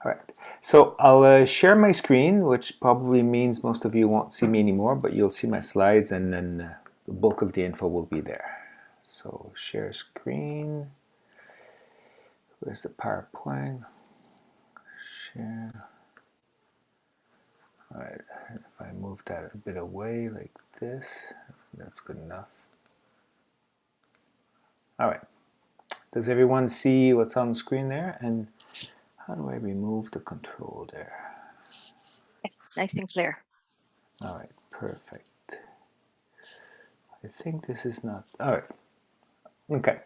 All right, so I'll share my screen, which probably means most of you won't see me anymore, but you'll see my slides, and then the bulk of the info will be there. So share screen. Where's the PowerPoint? Share. All right, if I move that a bit away like this, that's good enough. All right, does everyone see what's on the screen there? And how do I remove the control there? Yes, nice and clear. All right, perfect. I think this is not, all right. Okay.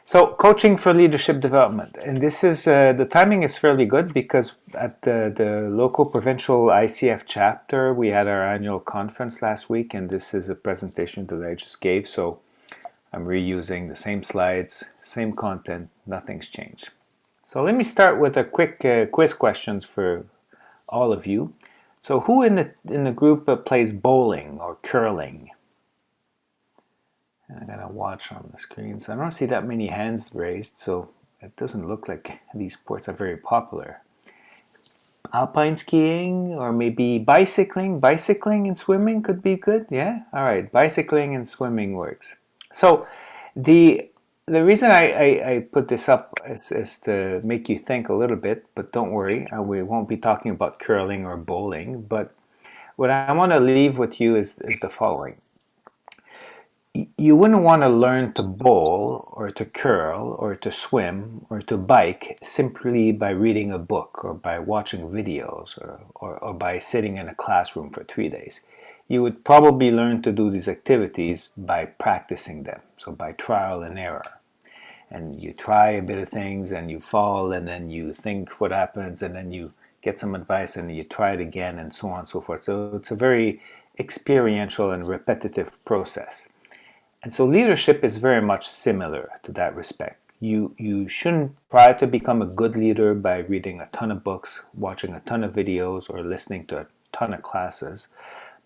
So coaching for leadership development, and this is, the timing is fairly good because at the local provincial ICF chapter, we had our annual conference last week, and this is a presentation that I just gave, so I'm reusing the same slides, same content, nothing's changed. So let me start with a quick quiz questions for all of you. So who in the group plays bowling or curling? And I'm gonna watch on the screen. So I don't see that many hands raised, so it doesn't look like these sports are very popular. Alpine skiing or maybe bicycling. Bicycling and swimming could be good, yeah? All right, bicycling and swimming works. So the reason I put this up is to make you think a little bit, but don't worry, we won't be talking about curling or bowling, but what I want to leave with you is the following. You wouldn't want to learn to bowl or to curl or to swim or to bike simply by reading a book or by watching videos or by sitting in a classroom for 3 days. You would probably learn to do these activities by practicing them, so by trial and error. And you try a bit of things and you fall and then you think what happens and then you get some advice and you try it again and so on and so forth. So it's a very experiential and repetitive process. And so leadership is very much similar to that respect. You shouldn't try to become a good leader by reading a ton of books, watching a ton of videos, or listening to a ton of classes.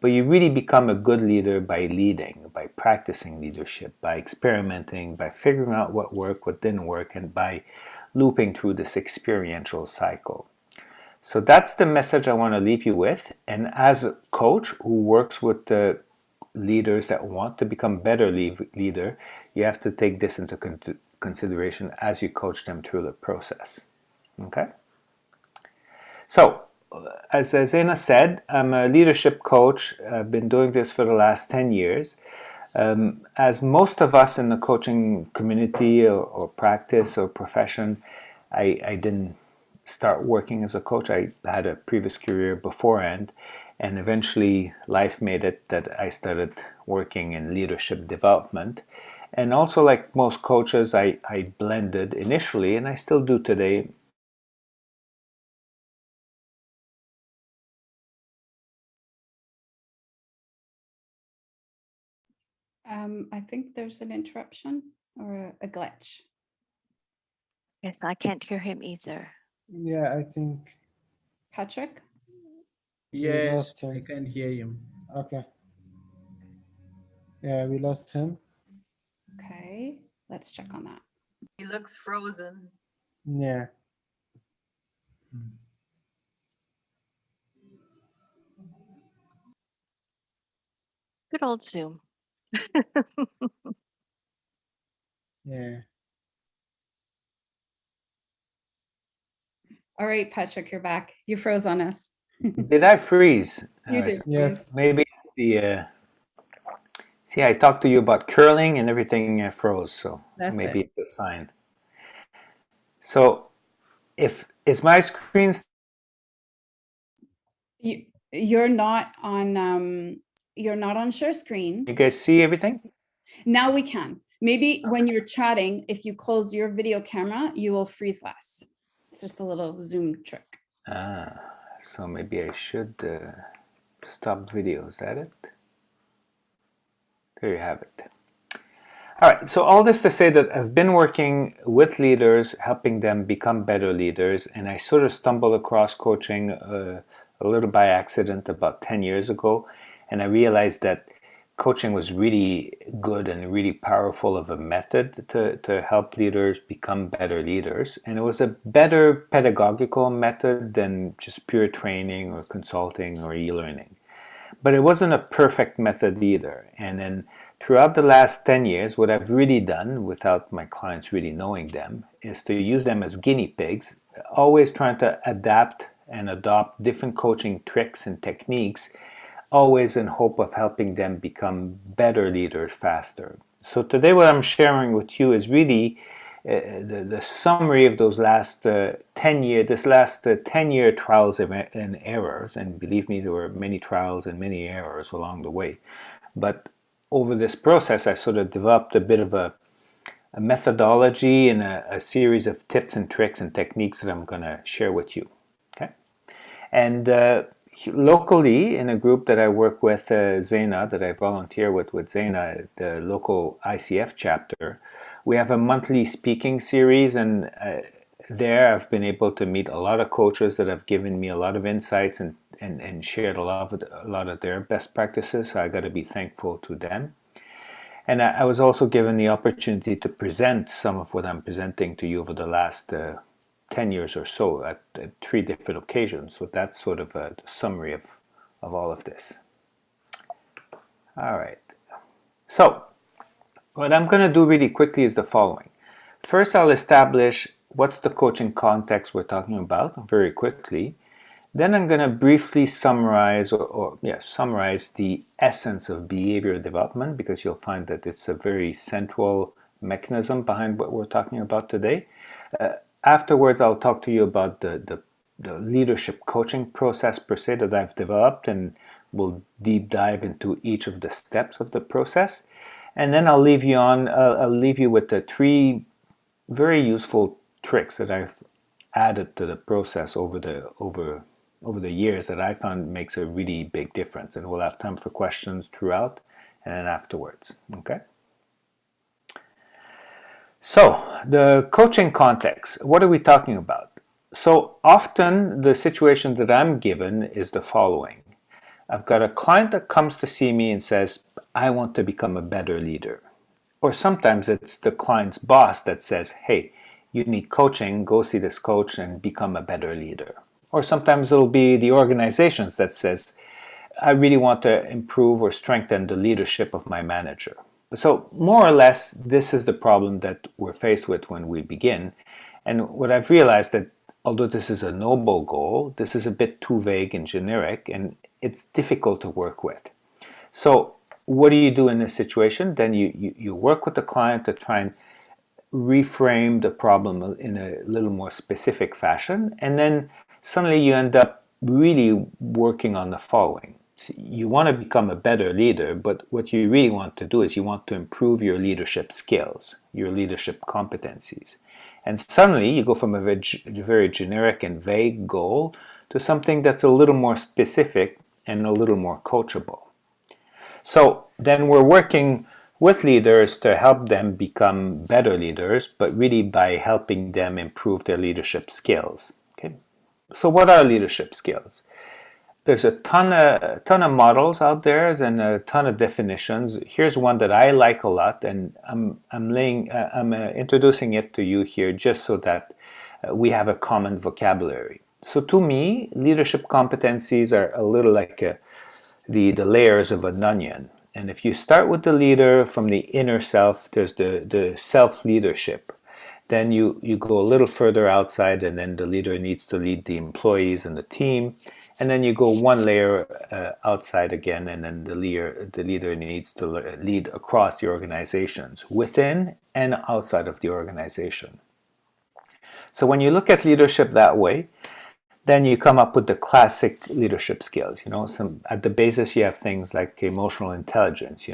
But you really become a good leader by leading, by practicing leadership, by experimenting, by figuring out what worked, what didn't work, and by looping through this experiential cycle. So that's the message I want to leave you with. And as a coach who works with the leaders that want to become better leader, you have to take this into consideration as you coach them through the process. Okay? So, as Zena said, I'm a leadership coach. I've been doing this for the last 10 years. As most of us in the coaching community or practice or profession, I didn't start working as a coach. I had a previous career beforehand, and eventually life made it that I started working in leadership development. And also, like most coaches, I blended initially, and I still do today. I think there's an interruption or a glitch. Yes, I can't hear him either. Yeah, I think. Patrick? We lost Yes, I him. can hear him. Okay. Yeah, we lost him. Okay, let's check on that. He looks frozen. Yeah. Good old Zoom. Yeah. All right, Patrick, you're back. You froze on us. Did I freeze? You did. Yes. Maybe the see, I talked to you about curling and everything froze, so That's maybe it. it's a sign. So, if is my screen? You're not on. You're not on share screen. You guys see everything? Now we can. Maybe when you're chatting, if you close your video camera, you will freeze less. It's just a little Zoom trick. So maybe I should stop video. Is that it? There you have it. All right, so all this to say that I've been working with leaders, helping them become better leaders, and I sort of stumbled across coaching a little by accident about 10 years ago, and I realized that coaching was really good and really powerful of a method to help leaders become better leaders. And it was a better pedagogical method than just pure training or consulting or e-learning. But it wasn't a perfect method either. And then throughout the last 10 years, what I've really done, without my clients really knowing them, is to use them as guinea pigs, always trying to adapt and adopt different coaching tricks and techniques, always in hope of helping them become better leaders faster. So today what I'm sharing with you is really the summary of those last 10 year trials and errors. And believe me, there were many trials and many errors along the way. But over this process, I sort of developed a bit of a methodology and a series of tips and tricks and techniques that I'm going to share with you. Okay, and locally, in a group that I work with, Zaina, that I volunteer with Zaina, the local ICF chapter, we have a monthly speaking series, and there I've been able to meet a lot of coaches that have given me a lot of insights and shared a lot of their best practices. So I got to be thankful to them. And I was also given the opportunity to present some of what I'm presenting to you over the last 10 years or so at 3 different occasions. So that's sort of a summary of all of this. All right. So what I'm going to do really quickly is the following. First, I'll establish what's the coaching context we're talking about very quickly. Then I'm going to briefly summarize summarize the essence of behavior development, because you'll find that it's a very central mechanism behind what we're talking about today. Afterwards, I'll talk to you about the leadership coaching process per se that I've developed, and we'll deep dive into each of the steps of the process. And then I'll leave you with the 3 very useful tricks that I've added to the process over the years that I found makes a really big difference. And we'll have time for questions throughout and then afterwards. Okay. So the coaching context, what are we talking about? So often the situation that I'm given is the following. I've got a client that comes to see me and says, I want to become a better leader. Or sometimes it's the client's boss that says, hey, you need coaching, go see this coach and become a better leader. Or sometimes it'll be the organizations that says, I really want to improve or strengthen the leadership of my manager. So more or less, this is the problem that we're faced with when we begin. And what I've realized that although this is a noble goal, this is a bit too vague and generic, and it's difficult to work with. So what do you do in this situation? Then you work with the client to try and reframe the problem in a little more specific fashion, and then suddenly you end up really working on the following. So you want to become a better leader, but what you really want to do is you want to improve your leadership skills, your leadership competencies. And suddenly you go from a very generic and vague goal to something that's a little more specific and a little more coachable. So then we're working with leaders to help them become better leaders, but really by helping them improve their leadership skills. Okay. So what are leadership skills? There's a ton of models out there and a ton of definitions. Here's one that I like a lot, and I'm introducing it to you here just so that we have a common vocabulary. So to me, leadership competencies are a little like the layers of an onion. And if you start with the leader from the inner self, there's the self-leadership. Then you go a little further outside, and then the leader needs to lead the employees and the team. And then you go one layer outside again, and then the leader needs to lead across the organizations, within and outside of the organization. So when you look at leadership that way, then you come up with the classic leadership skills. At the basis you have things like emotional intelligence,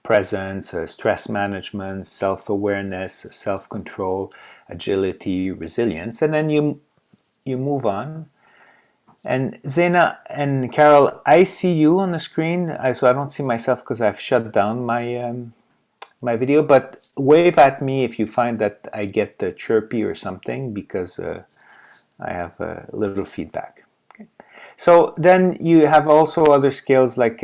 presence, stress management, self-awareness, self-control, agility, resilience, and then you move on. And Zaina and Carol, I see you on the screen, so I don't see myself because I've shut down my video, but wave at me if you find that I get chirpy or something, because I have a little feedback. Okay. So then you have also other skills like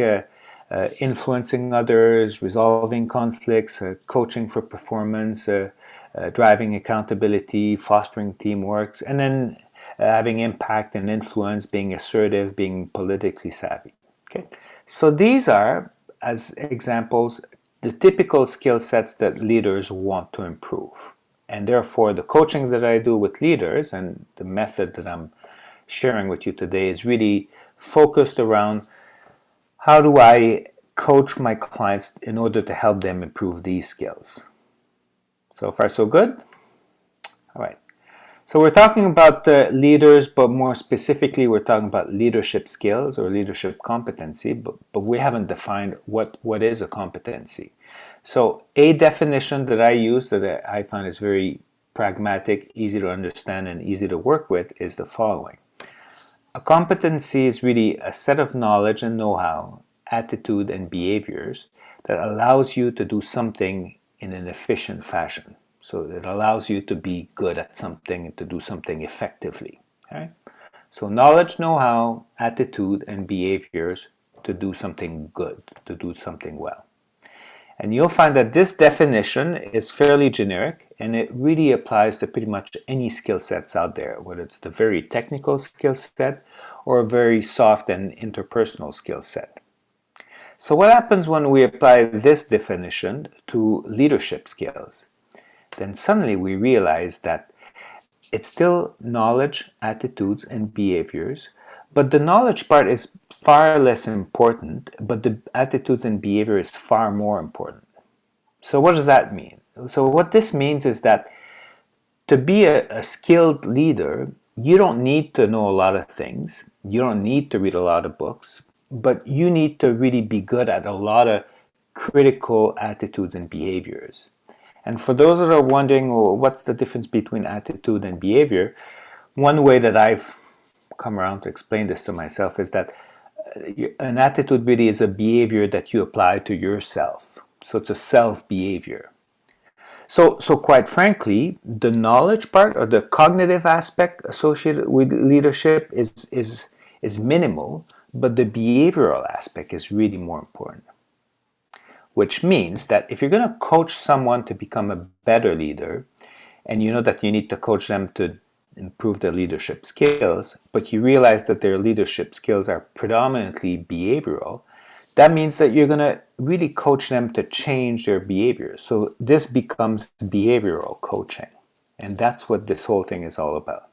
influencing others, resolving conflicts, coaching for performance, driving accountability, fostering teamwork, and then having impact and influence, being assertive, being politically savvy. Okay, so these are, as examples, the typical skill sets that leaders want to improve. And therefore, the coaching that I do with leaders and the method that I'm sharing with you today is really focused around how do I coach my clients in order to help them improve these skills. So far, so good? All right. So we're talking about leaders, but more specifically, we're talking about leadership skills or leadership competency, but we haven't defined what is a competency. So a definition that I use that I find is very pragmatic, easy to understand, and easy to work with is the following. A competency is really a set of knowledge and know-how, attitude, and behaviors that allows you to do something in an efficient fashion. So it allows you to be good at something and to do something effectively. Okay? So knowledge, know-how, attitude, and behaviors to do something good, to do something well. And you'll find that this definition is fairly generic and it really applies to pretty much any skill sets out there, whether it's the very technical skill set or a very soft and interpersonal skill set. So what happens when we apply this definition to leadership skills? Then suddenly we realize that it's still knowledge, attitudes, and behaviors, but the knowledge part is far less important, but the attitudes and behavior is far more important. So what does that mean? So what this means is that to be a skilled leader, you don't need to know a lot of things. You don't need to read a lot of books, but you need to really be good at a lot of critical attitudes and behaviors. And for those that are wondering, well, what's the difference between attitude and behavior? One way that I've come around to explain this to myself is that an attitude really is a behavior that you apply to yourself. So it's a self-behavior. So quite frankly, the knowledge part or the cognitive aspect associated with leadership is minimal, but the behavioral aspect is really more important. Which means that if you're going to coach someone to become a better leader, and you know that you need to coach them to improve their leadership skills, but you realize that their leadership skills are predominantly behavioral, that means that you're going to really coach them to change their behavior. So this becomes behavioral coaching. And that's what this whole thing is all about.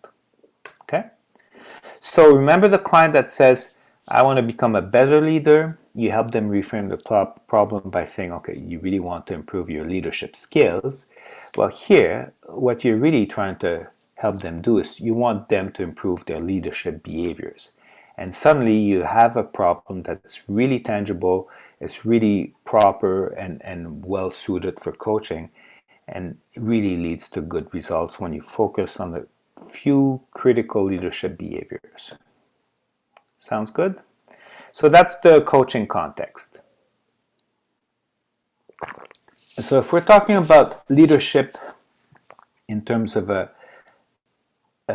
Okay? So remember the client that says, I want to become a better leader. You help them reframe the problem by saying, okay, you really want to improve your leadership skills. Well, here, what you're really trying to help them do is you want them to improve their leadership behaviors. And suddenly you have a problem that's really tangible, it's really proper and well suited for coaching, and it really leads to good results when you focus on the few critical leadership behaviors. Sounds good? So that's the coaching context. So if we're talking about leadership in terms of a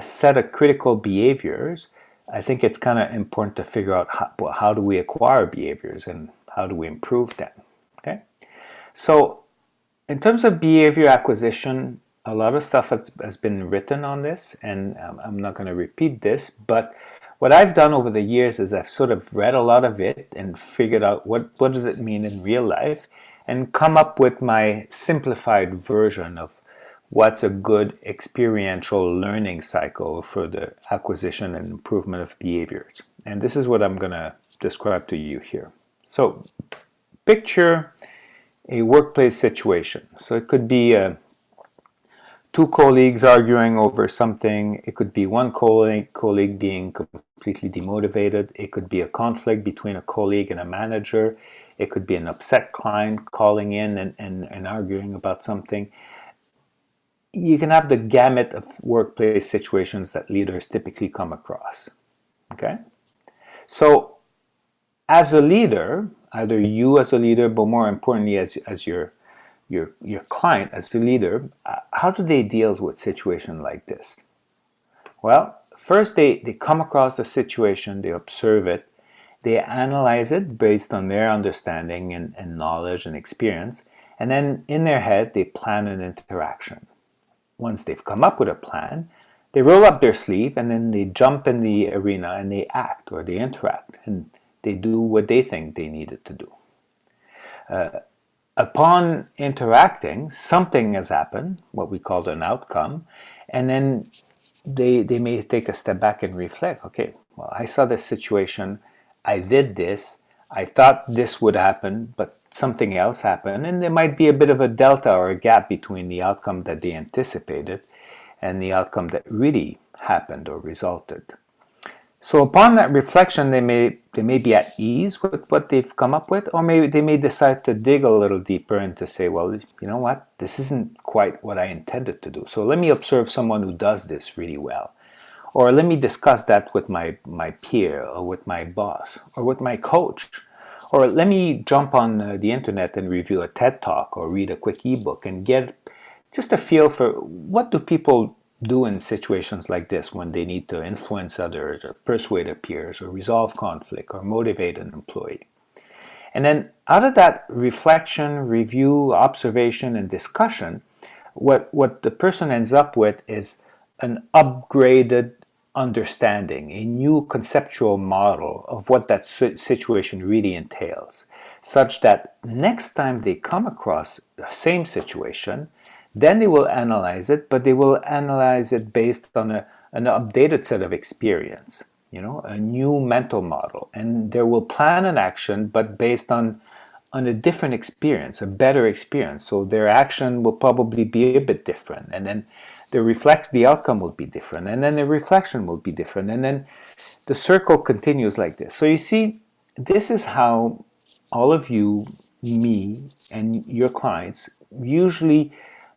set of critical behaviors, I think it's kind of important to figure out how do we acquire behaviors and how do we improve them. Okay? So in terms of behavior acquisition, a lot of stuff has been written on this, and I'm not going to repeat this, but what I've done over the years is I've sort of read a lot of it and figured out what does it mean in real life and come up with my simplified version of what's a good experiential learning cycle for the acquisition and improvement of behaviors. And this is what I'm going to describe to you here. So picture a workplace situation. So it could be two colleagues arguing over something. It could be one colleague being completely demotivated. It could be a conflict between a colleague and a manager. It could be an upset client calling in and arguing about something. You can have the gamut of workplace situations that leaders typically come across. Okay? So as a leader, either you as a leader, but more importantly as your client, as the leader, how do they deal with situations like this? Well, first they come across the situation, they observe it, they analyze it based on their understanding and knowledge and experience, and then in their head they plan an interaction. Once they've come up with a plan, they roll up their sleeve and then they jump in the arena and they act or they interact and they do what they think they needed to do. Upon interacting, something has happened, what we call an outcome, and then they may take a step back and reflect, okay, well, I saw this situation, I did this, I thought this would happen, but something else happened, and there might be a bit of a delta or a gap between the outcome that they anticipated and the outcome that really happened or resulted. So upon that reflection, they may be at ease with what they've come up with, or maybe they may decide to dig a little deeper and to say, well, you know what, this isn't quite what I intended to do. So let me observe someone who does this really well. Or let me discuss that with my peer, or with my boss, or with my coach. Or let me jump on the internet and review a TED Talk or read a quick ebook and get just a feel for what do people do in situations like this when they need to influence others or persuade their peers or resolve conflict or motivate an employee. And then out of that reflection, review, observation, and discussion, what the person ends up with is an upgraded understanding, a new conceptual model of what that situation really entails, such that next time they come across the same situation, then they will analyze it, but they will analyze it based on an updated set of experience, a new mental model. And they will plan an action, but based on a different experience, a better experience. So their action will probably be a bit different. And then the outcome will be different. And then the reflection will be different. And then the circle continues like this. So you see, this is how all of you, me, and your clients usually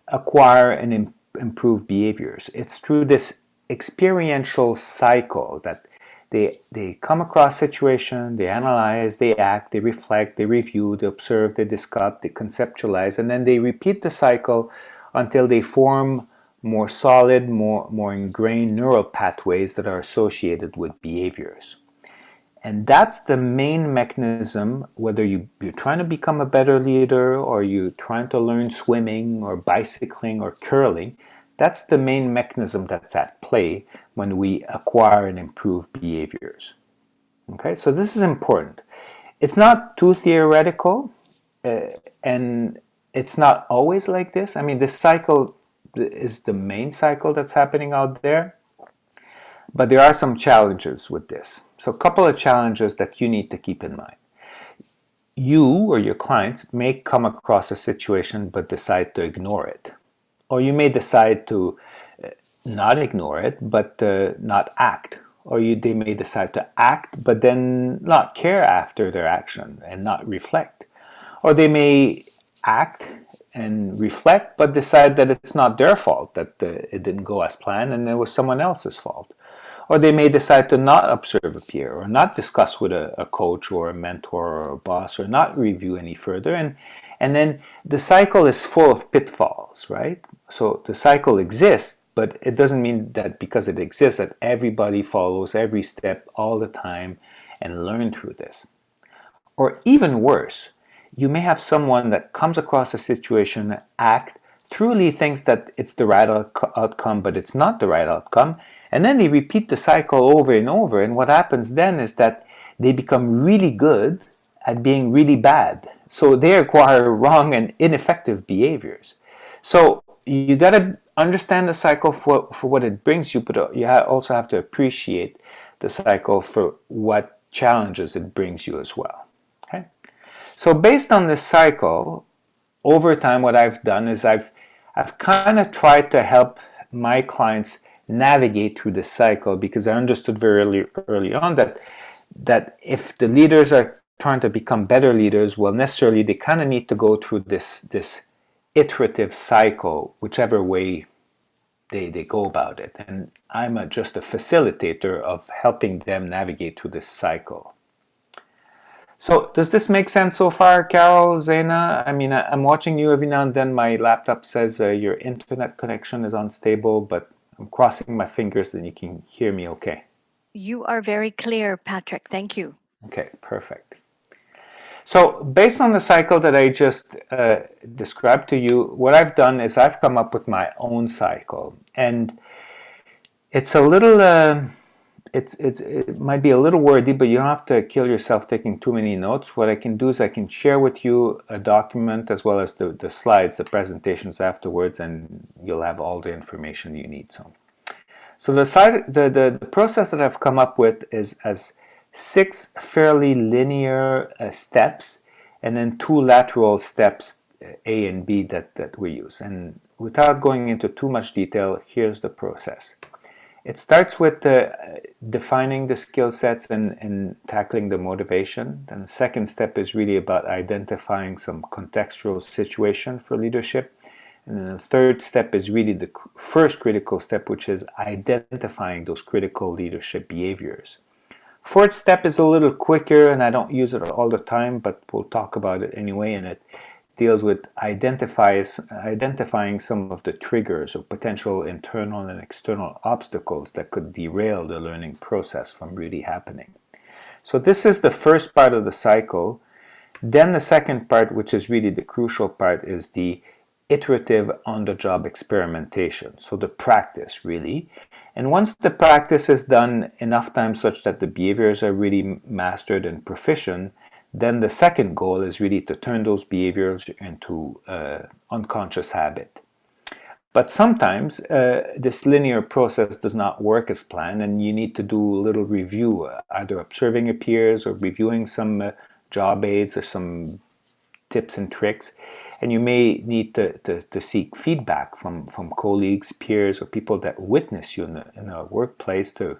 acquire and improve behaviors. It's through this experiential cycle that they come across situation, they analyze, they act, they reflect, they review, they observe, they discuss, they conceptualize, and then they repeat the cycle until they form more solid, more ingrained neural pathways that are associated with behaviors. And that's the main mechanism, whether you're trying to become a better leader or you're trying to learn swimming or bicycling or curling, that's the main mechanism that's at play when we acquire and improve behaviors. Okay, so this is important. It's not too theoretical, and it's not always like this. I mean, this cycle is the main cycle that's happening out there. But there are some challenges with this. So a couple of challenges that you need to keep in mind. You or your clients may come across a situation but decide to ignore it. Or you may decide to not ignore it but not act. Or they may decide to act but then not care after their action and not reflect. Or they may act and reflect but decide that it's not their fault, that it didn't go as planned and it was someone else's fault. Or they may decide to not observe a peer or not discuss with a coach or a mentor or a boss or not review any further. And then the cycle is full of pitfalls, right? So the cycle exists, but it doesn't mean that because it exists that everybody follows every step all the time and learn through this. Or even worse, you may have someone that comes across a situation, act, truly thinks that it's the right outcome, but it's not the right outcome. And then they repeat the cycle over and over. And what happens then is that they become really good at being really bad. So they acquire wrong and ineffective behaviors. So you got to understand the cycle for what it brings you, but you also have to appreciate the cycle for what challenges it brings you as well. Okay? So based on this cycle, over time what I've done is I've kind of tried to help my clients navigate through this cycle, because I understood very early on that if the leaders are trying to become better leaders, well, necessarily they kind of need to go through this iterative cycle, whichever way they go about it. And I'm just a facilitator of helping them navigate through this cycle. So does this make sense so far, Carol, Zaina? I mean, I'm watching you every now and then. My laptop says your internet connection is unstable, but I'm crossing my fingers that you can hear me okay. You are very clear, Patrick. Thank you. Okay, perfect. So based on the cycle that I just described to you, what I've done is I've come up with my own cycle, and it's a little, it might be a little wordy, but you don't have to kill yourself taking too many notes. What I can do is I can share with you a document as well as the slides, the presentations afterwards, and you'll have all the information you need. So the process that I've come up with is as 6 fairly linear steps, and then 2 lateral steps, A and B, that we use. And without going into too much detail, here's the process. It starts with defining the skill sets and tackling the motivation. Then the second step is really about identifying some contextual situation for leadership. And then the third step is really the first critical step, which is identifying those critical leadership behaviors. Fourth step is a little quicker, and I don't use it all the time, but we'll talk about it anyway, and it deals with identifying some of the triggers or potential internal and external obstacles that could derail the learning process from really happening. So this is the first part of the cycle. Then the second part, which is really the crucial part, is the iterative on-the-job experimentation, so the practice really. And once the practice is done enough times such that the behaviors are really mastered and proficient, then the second goal is really to turn those behaviors into unconscious habit. But sometimes this linear process does not work as planned, and you need to do a little review, either observing your peers or reviewing some job aids or some tips and tricks. And you may need to seek feedback from colleagues, peers, or people that witness you in a workplace to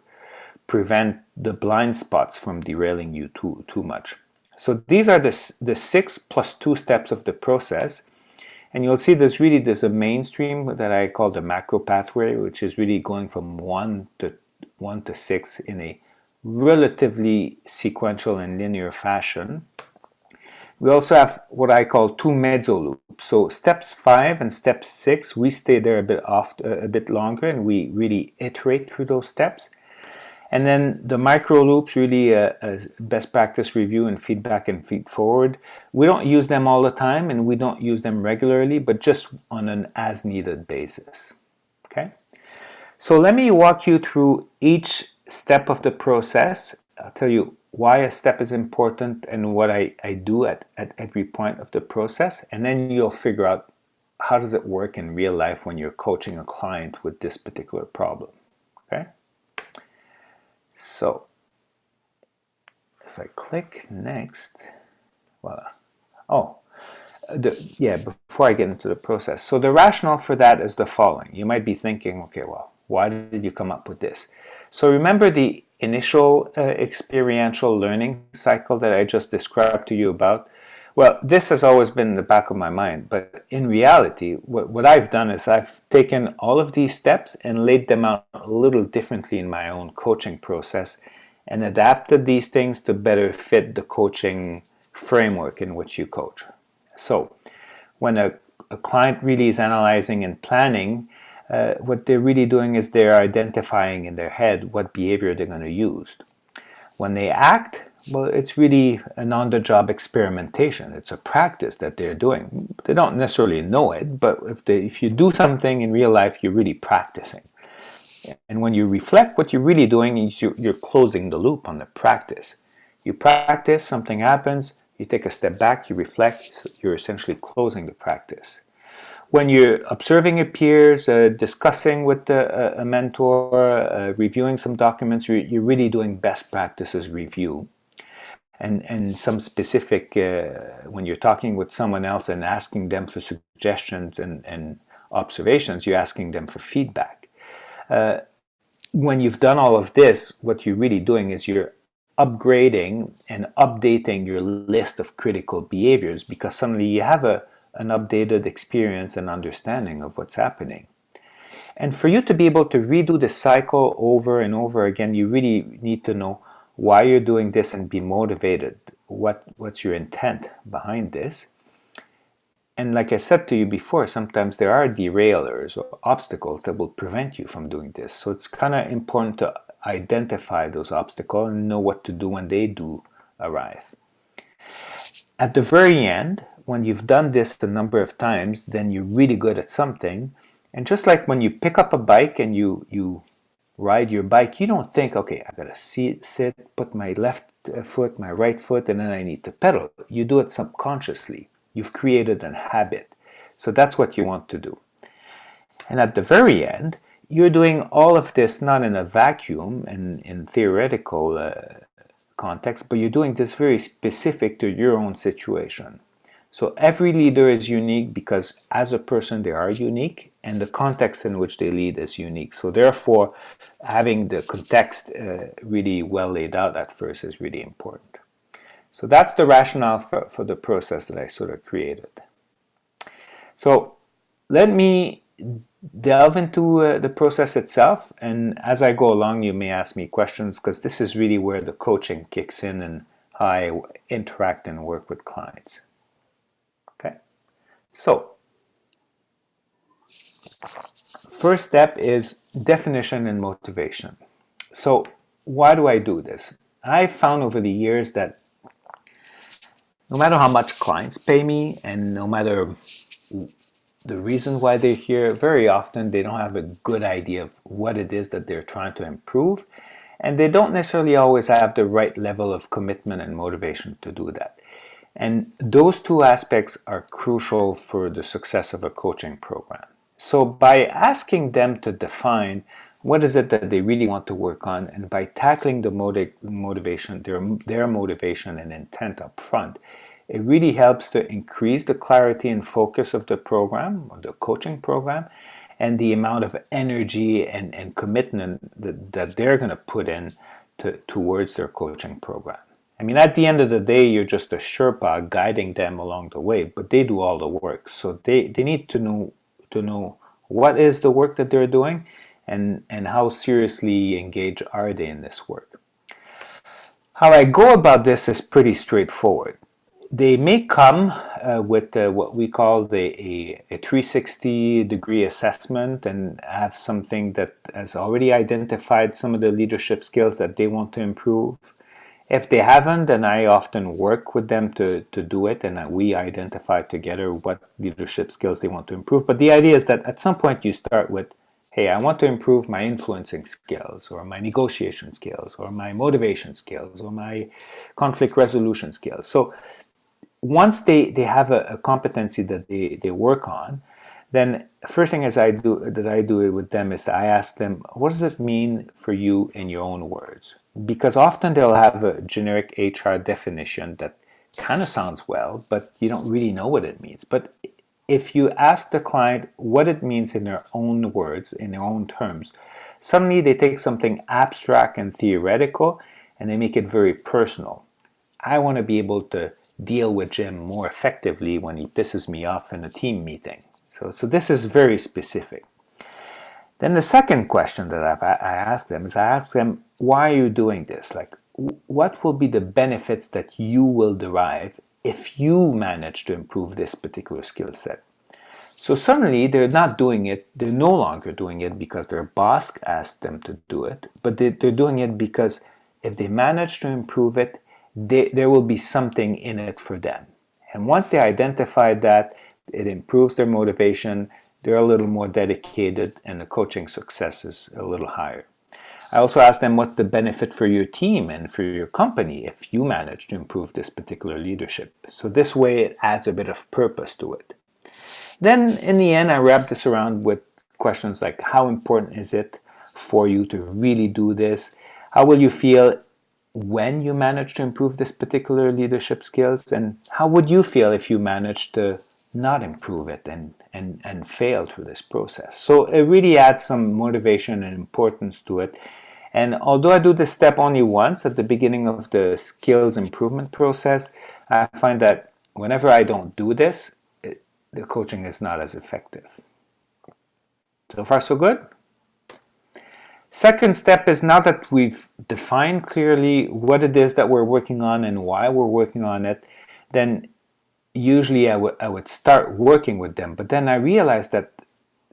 prevent the blind spots from derailing you too much. So these are the 6 plus 2 steps of the process. And you'll see there's a mainstream that I call the macro pathway, which is really going from 1 to 6 in a relatively sequential and linear fashion. We also have what I call 2 mezzo loops. So steps 5 and step 6, we stay there a bit longer, and we really iterate through those steps. And then the micro loops, really best practice review and feedback and feed forward. We don't use them all the time, and we don't use them regularly, but just on an as-needed basis. Okay? So let me walk you through each step of the process. I'll tell you why a step is important and what I do at every point of the process, and then you'll figure out how does it work in real life when you're coaching a client with this particular problem. Okay? So if I click next, voila. Before I get into the process. So the rationale for that is the following. You might be thinking, okay, well, why did you come up with this? So remember the initial experiential learning cycle that I just described to you about? Well, this has always been in the back of my mind, but in reality, what I've done is I've taken all of these steps and laid them out a little differently in my own coaching process and adapted these things to better fit the coaching framework in which you coach. So when a client really is analyzing and planning, what they're really doing is they're identifying in their head what behavior they're going to use. When they act, well, it's really an on-the-job experimentation. It's a practice that they're doing. They don't necessarily know it, but if you do something in real life, you're really practicing. And when you reflect, what you're really doing is you're closing the loop on the practice. You practice, something happens, you take a step back, you reflect, so you're essentially closing the practice. When you're observing your peers, discussing with a mentor, reviewing some documents, you're really doing best practices review. And some specific, when you're talking with someone else and asking them for suggestions and observations, you're asking them for feedback. When you've done all of this, what you're really doing is you're upgrading and updating your list of critical behaviors, because suddenly you have an updated experience and understanding of what's happening. And for you to be able to redo the cycle over and over again, you really need to know why you're doing this and be motivated. What's your intent behind this? And like I said to you before, sometimes there are derailers or obstacles that will prevent you from doing this. So it's kind of important to identify those obstacles and know what to do when they do arrive. At the very end, when you've done this a number of times, then you're really good at something. And just like when you pick up a bike and you ride your bike, you don't think, okay, I gotta sit, put my left foot, my right foot, and then I need to pedal. You do it subconsciously. You've created a habit. So that's what you want to do. And at the very end, you're doing all of this not in a vacuum and in theoretical context, but you're doing this very specific to your own situation. So every leader is unique because as a person they are unique, and the context in which they lead is unique. So therefore, having the context really well laid out at first is really important. So that's the rationale for the process that I sort of created. So let me delve into the process itself, and as I go along you may ask me questions, because this is really where the coaching kicks in and how I interact and work with clients. Okay, so first step is definition and motivation. So why do I do this? I've found over the years that no matter how much clients pay me and no matter the reason why they're here, very often they don't have a good idea of what it is that they're trying to improve, and they don't necessarily always have the right level of commitment and motivation to do that. And those two aspects are crucial for the success of a coaching program. So by asking them to define what is it that they really want to work on, and by tackling the motivation, their motivation and intent up front, it really helps to increase the clarity and focus of the program or the coaching program, and the amount of energy and commitment that they're going to put in towards their coaching program. I mean, at the end of the day, you're just a Sherpa guiding them along the way, but they do all the work. So they need to know what is the work that they're doing, and how seriously engaged are they in this work. How I go about this is pretty straightforward. They may come with what we call a 360-degree assessment and have something that has already identified some of the leadership skills that they want to improve. If they haven't, then I often work with them to do it, and we identify together what leadership skills they want to improve. But the idea is that at some point you start with, hey, I want to improve my influencing skills, or my negotiation skills, or my motivation skills, or my conflict resolution skills. So once they have a competency that they work on, then first thing I do it with them is I ask them, what does it mean for you in your own words? Because often they'll have a generic HR definition that kind of sounds well, but you don't really know what it means. But if you ask the client what it means in their own words, in their own terms, suddenly they take something abstract and theoretical and they make it very personal. I want to be able to deal with Jim more effectively when he pisses me off in a team meeting. So this is very specific. Then the second question that I ask them is, I ask them, why are you doing this? Like, what will be the benefits that you will derive if you manage to improve this particular skill set? So suddenly they're not doing it, they're no longer doing it because their boss asked them to do it, but they're doing it because if they manage to improve it, there will be something in it for them. And once they identify that, it improves their motivation, they're a little more dedicated, and the coaching success is a little higher. I also ask them, what's the benefit for your team and for your company if you manage to improve this particular leadership? So this way it adds a bit of purpose to it. Then in the end, I wrap this around with questions like, how important is it for you to really do this? How will you feel when you manage to improve this particular leadership skills? And how would you feel if you managed to not improve it and fail through this process? So it really adds some motivation and importance to it. And although I do this step only once at the beginning of the skills improvement process, I find that whenever I don't do this, the coaching is not as effective. So far, so good. Second step is, now that we've defined clearly what it is that we're working on and why we're working on it, then usually I would start working with them. But then I realized that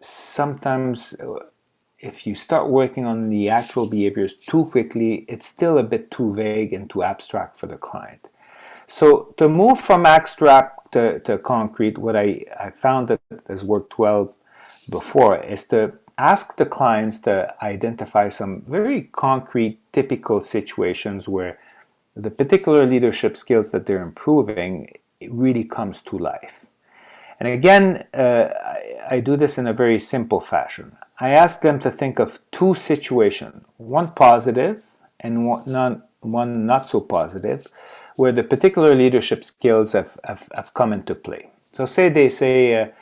sometimes if you start working on the actual behaviors too quickly, it's still a bit too vague and too abstract for the client. So to move from abstract to concrete, what I found that has worked well before is to ask the clients to identify some very concrete, typical situations where the particular leadership skills that they're improving really comes to life. And again, I do this in a very simple fashion. I ask them to think of two situations, one positive and one not so positive, where the particular leadership skills have come into play. So say they say,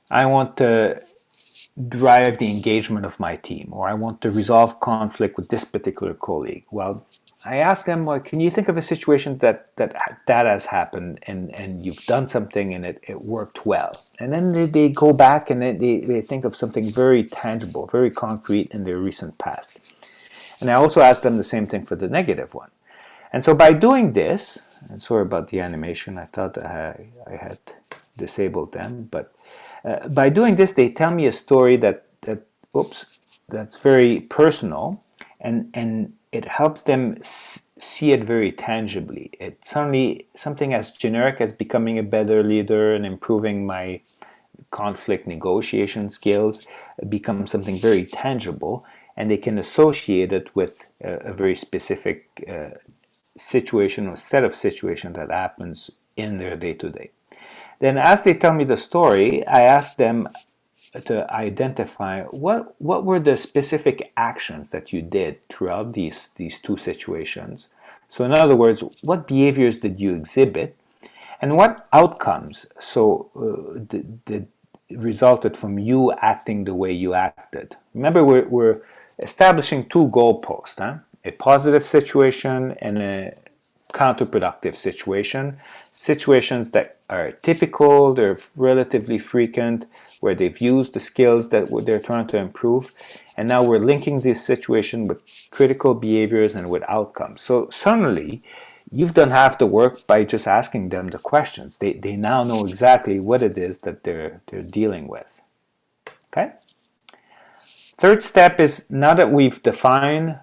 I want to drive the engagement of my team, or I want to resolve conflict with this particular colleague. Well, I ask them, well, can you think of a situation that has happened and you've done something and it worked well? And then they go back and they think of something very tangible, very concrete in their recent past. And I also ask them the same thing for the negative one. And so by doing this, and sorry about the animation, I thought I had disabled them, but by doing this, they tell me a story that's very personal, and it helps them see it very tangibly. It's suddenly something as generic as becoming a better leader and improving my conflict negotiation skills becomes something very tangible, and they can associate it with a very specific situation or set of situations that happens in their day-to-day. Then as they tell me the story, I ask them to identify what were the specific actions that you did throughout these two situations. So in other words, what behaviors did you exhibit and what outcomes did resulted from you acting the way you acted. Remember, we're establishing two goalposts, a positive situation and a counterproductive situation. Situations that are typical, they're relatively frequent, where they've used the skills that they're trying to improve, and now we're linking this situation with critical behaviors and with outcomes. So suddenly, you've done half the work by just asking them the questions. They now know exactly what it is that they're dealing with. Okay? Third step is, now that we've defined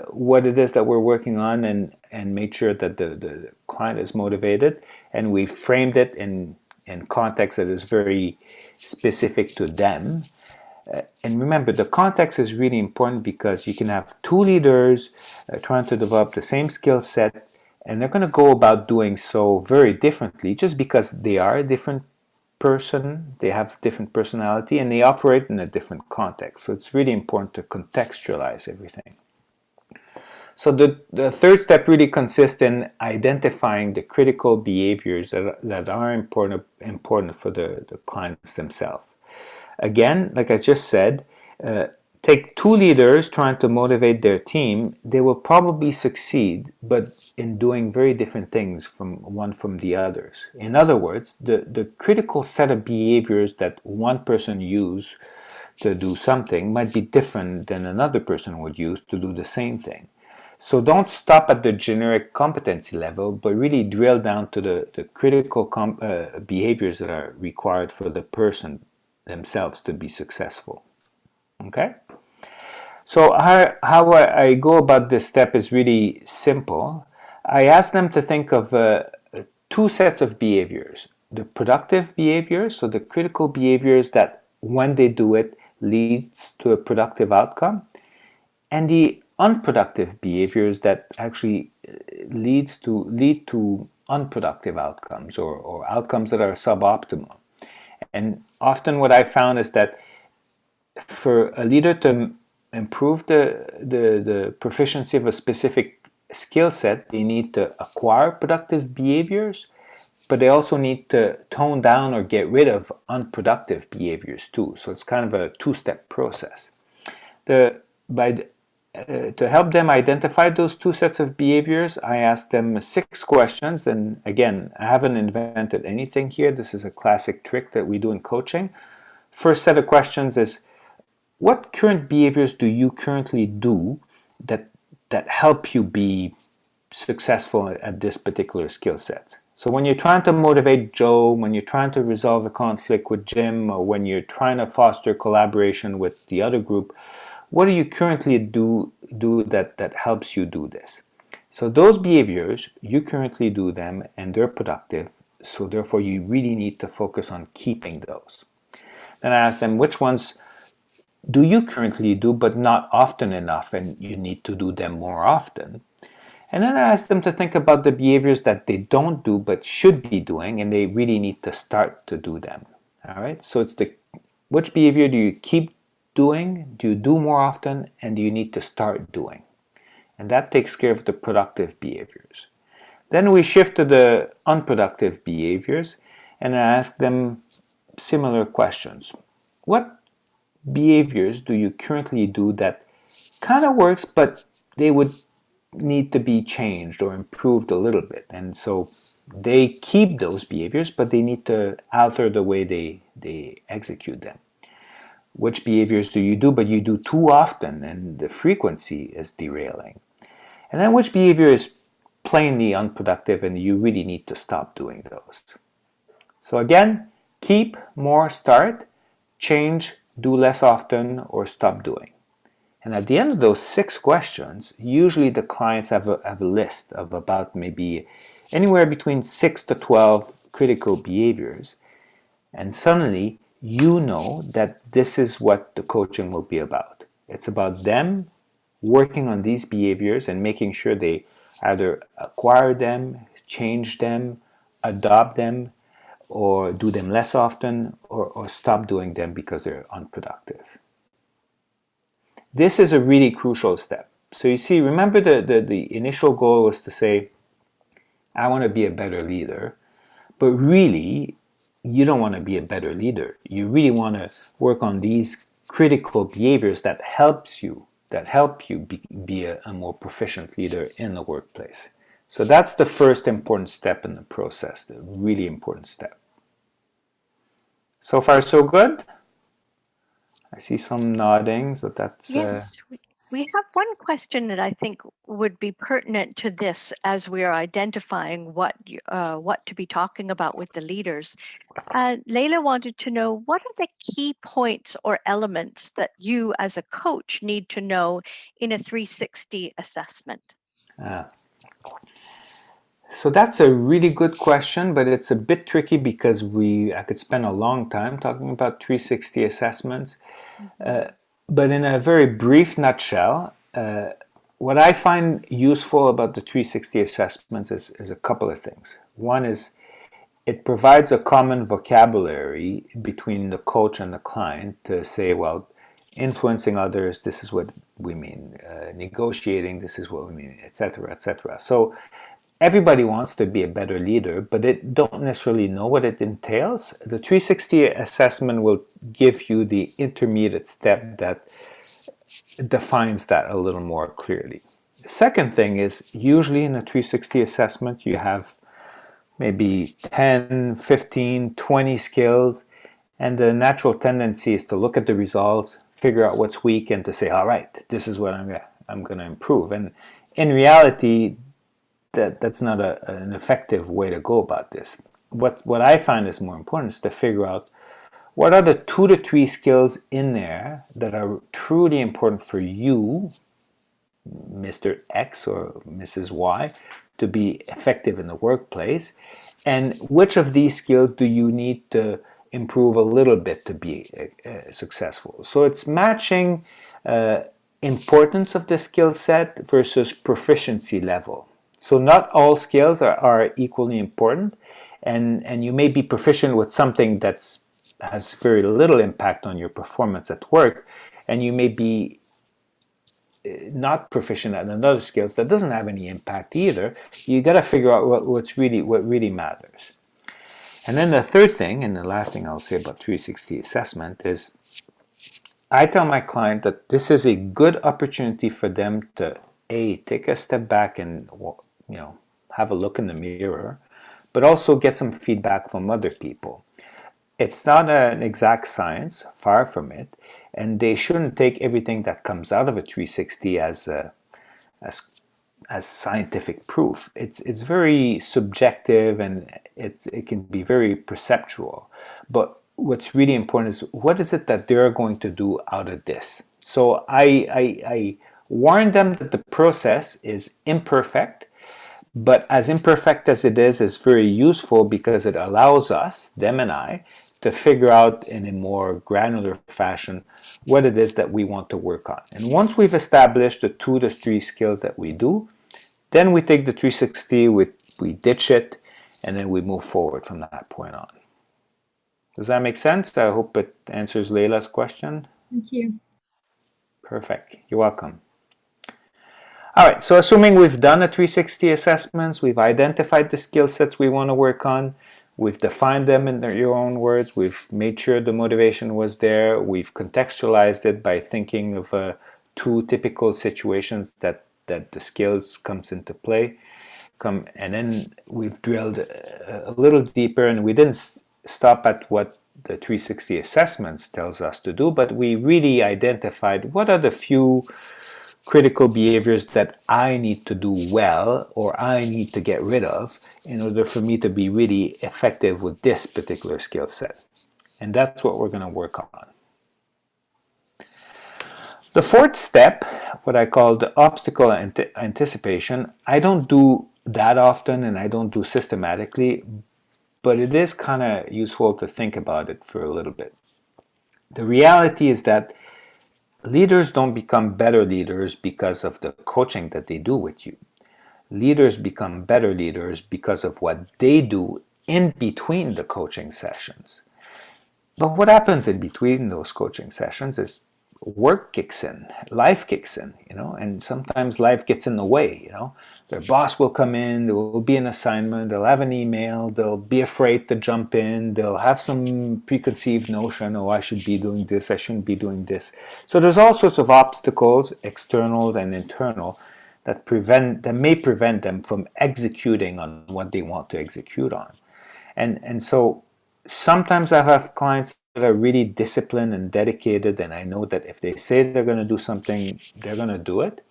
what it is that we're working on and made sure that the client is motivated, and we framed it in context that is very specific to them. And remember, the context is really important because you can have two leaders trying to develop the same skill set, and they're going to go about doing so very differently just because they are a different person, they have different personality, and they operate in a different context. So it's really important to contextualize everything. So the third step really consists in identifying the critical behaviors that are important for the clients themselves. Again, like I just said, take two leaders trying to motivate their team, they will probably succeed, but in doing very different things from the others. In other words, the critical set of behaviors that one person uses to do something might be different than another person would use to do the same thing. So don't stop at the generic competency level, but really drill down to the critical behaviors that are required for the person themselves to be successful. Okay? So how I go about this step is really simple. I ask them to think of two sets of behaviors. The productive behaviors, so the critical behaviors that when they do it leads to a productive outcome, and the unproductive behaviors that actually lead to unproductive outcomes or outcomes that are suboptimal. And often what I found is that for a leader to improve the proficiency of a specific skill set, they need to acquire productive behaviors, but they also need to tone down or get rid of unproductive behaviors too. So it's kind of a two-step process. To help them identify those two sets of behaviors, I asked them 6 questions, and again, I haven't invented anything here. This is a classic trick that we do in coaching. First set of questions is, what current behaviors do you currently do that help you be successful at this particular skill set? So when you're trying to motivate Joe, when you're trying to resolve a conflict with Jim, or when you're trying to foster collaboration with the other group, what do you currently do that helps you do this? So those behaviors, you currently do them and they're productive, so therefore you really need to focus on keeping those. Then I ask them, which ones do you currently do but not often enough and you need to do them more often? And then I ask them to think about the behaviors that they don't do but should be doing and they really need to start to do them. All right, so it's which behavior do you keep doing, do you do more often, and do you need to start doing? And that takes care of the productive behaviors. Then we shift to the unproductive behaviors and I ask them similar questions. What behaviors do you currently do that kind of works, but they would need to be changed or improved a little bit? And so they keep those behaviors, but they need to alter the way they execute them. Which behaviors do you do, but you do too often and the frequency is derailing? And then which behavior is plainly unproductive and you really need to stop doing those? So again, keep, more, start, change, do less often, or stop doing. And at the end of those 6 questions, usually the clients have a list of about maybe anywhere between 6 to 12 critical behaviors. And suddenly you know that this is what the coaching will be about. It's about them working on these behaviors and making sure they either acquire them, change them, adopt them, or do them less often, or stop doing them because they're unproductive. This is a really crucial step. So you see, remember the initial goal was to say, I want to be a better leader, but really, you don't want to be a better leader. You really want to work on these critical behaviors that help you be a more proficient leader in the workplace. So that's the first important step in the process, the really important step. So far, so good? I see some nodding, so that's... Yes, we have one question that I think would be pertinent to this as we are identifying what to be talking about with the leaders. Layla wanted to know, what are the key points or elements that you as a coach need to know in a 360 assessment? So that's a really good question, but it's a bit tricky because I could spend a long time talking about 360 assessments. But in a very brief nutshell, what I find useful about the 360 assessment is a couple of things. One is it provides a common vocabulary between the coach and the client to say, well, influencing others, this is what we mean. Negotiating, this is what we mean, etc., etc. So everybody wants to be a better leader, but they don't necessarily know what it entails. The 360 assessment will give you the intermediate step that defines that a little more clearly. The second thing is, usually in a 360 assessment, you have maybe 10, 15, 20 skills, and the natural tendency is to look at the results, figure out what's weak, and to say, all right, this is what I'm going to improve. And in reality, that's not an effective way to go about this. What I find is more important is to figure out what are the 2 to 3 skills in there that are truly important for you, Mr. X or Mrs. Y, to be effective in the workplace, and which of these skills do you need to improve a little bit to be successful. So it's matching importance of the skill set versus proficiency level. So not all skills are equally important, and you may be proficient with something that has very little impact on your performance at work, and you may be not proficient at another skills that doesn't have any impact either. You got to figure out what really matters. And then the third thing, and the last thing I'll say about 360 assessment is, I tell my client that this is a good opportunity for them to take a step back and have a look in the mirror, but also get some feedback from other people. It's not an exact science, far from it, and they shouldn't take everything that comes out of a 360 as scientific proof. It's very subjective, and it can be very perceptual. But what's really important is, what is it that they're going to do out of this? So I warn them that the process is imperfect, but as imperfect as it is very useful because it allows us, them and I, to figure out in a more granular fashion what it is that we want to work on. And once we've established the 2 to 3 skills that we do, then we take the 360, we ditch it, and then we move forward from that point on. Does that make sense? I hope it answers Leila's question. Thank you. Perfect. You're welcome. All right, so assuming we've done a 360 assessments, we've identified the skill sets we want to work on, we've defined them in your own words, we've made sure the motivation was there, we've contextualized it by thinking of 2 typical situations that the skills comes into play, and then we've drilled a little deeper, and we didn't stop at what the 360 assessments tells us to do, but we really identified what are the few critical behaviors that I need to do well or I need to get rid of in order for me to be really effective with this particular skill set. And that's what we're going to work on. The 4th step, what I call the obstacle anticipation, I don't do that often and I don't do systematically, but it is kind of useful to think about it for a little bit. The reality is that leaders don't become better leaders because of the coaching that they do with you. Leaders become better leaders because of what they do in between the coaching sessions. But what happens in between those coaching sessions is work kicks in, life kicks in, and sometimes life gets in the way, Their boss will come in, there will be an assignment, they'll have an email, they'll be afraid to jump in, they'll have some preconceived notion, oh, I should be doing this, I shouldn't be doing this. So there's all sorts of obstacles, external and internal, that may prevent them from executing on what they want to execute on. And so sometimes I have clients that are really disciplined and dedicated, and I know that if they say they're going to do something, they're going to do it.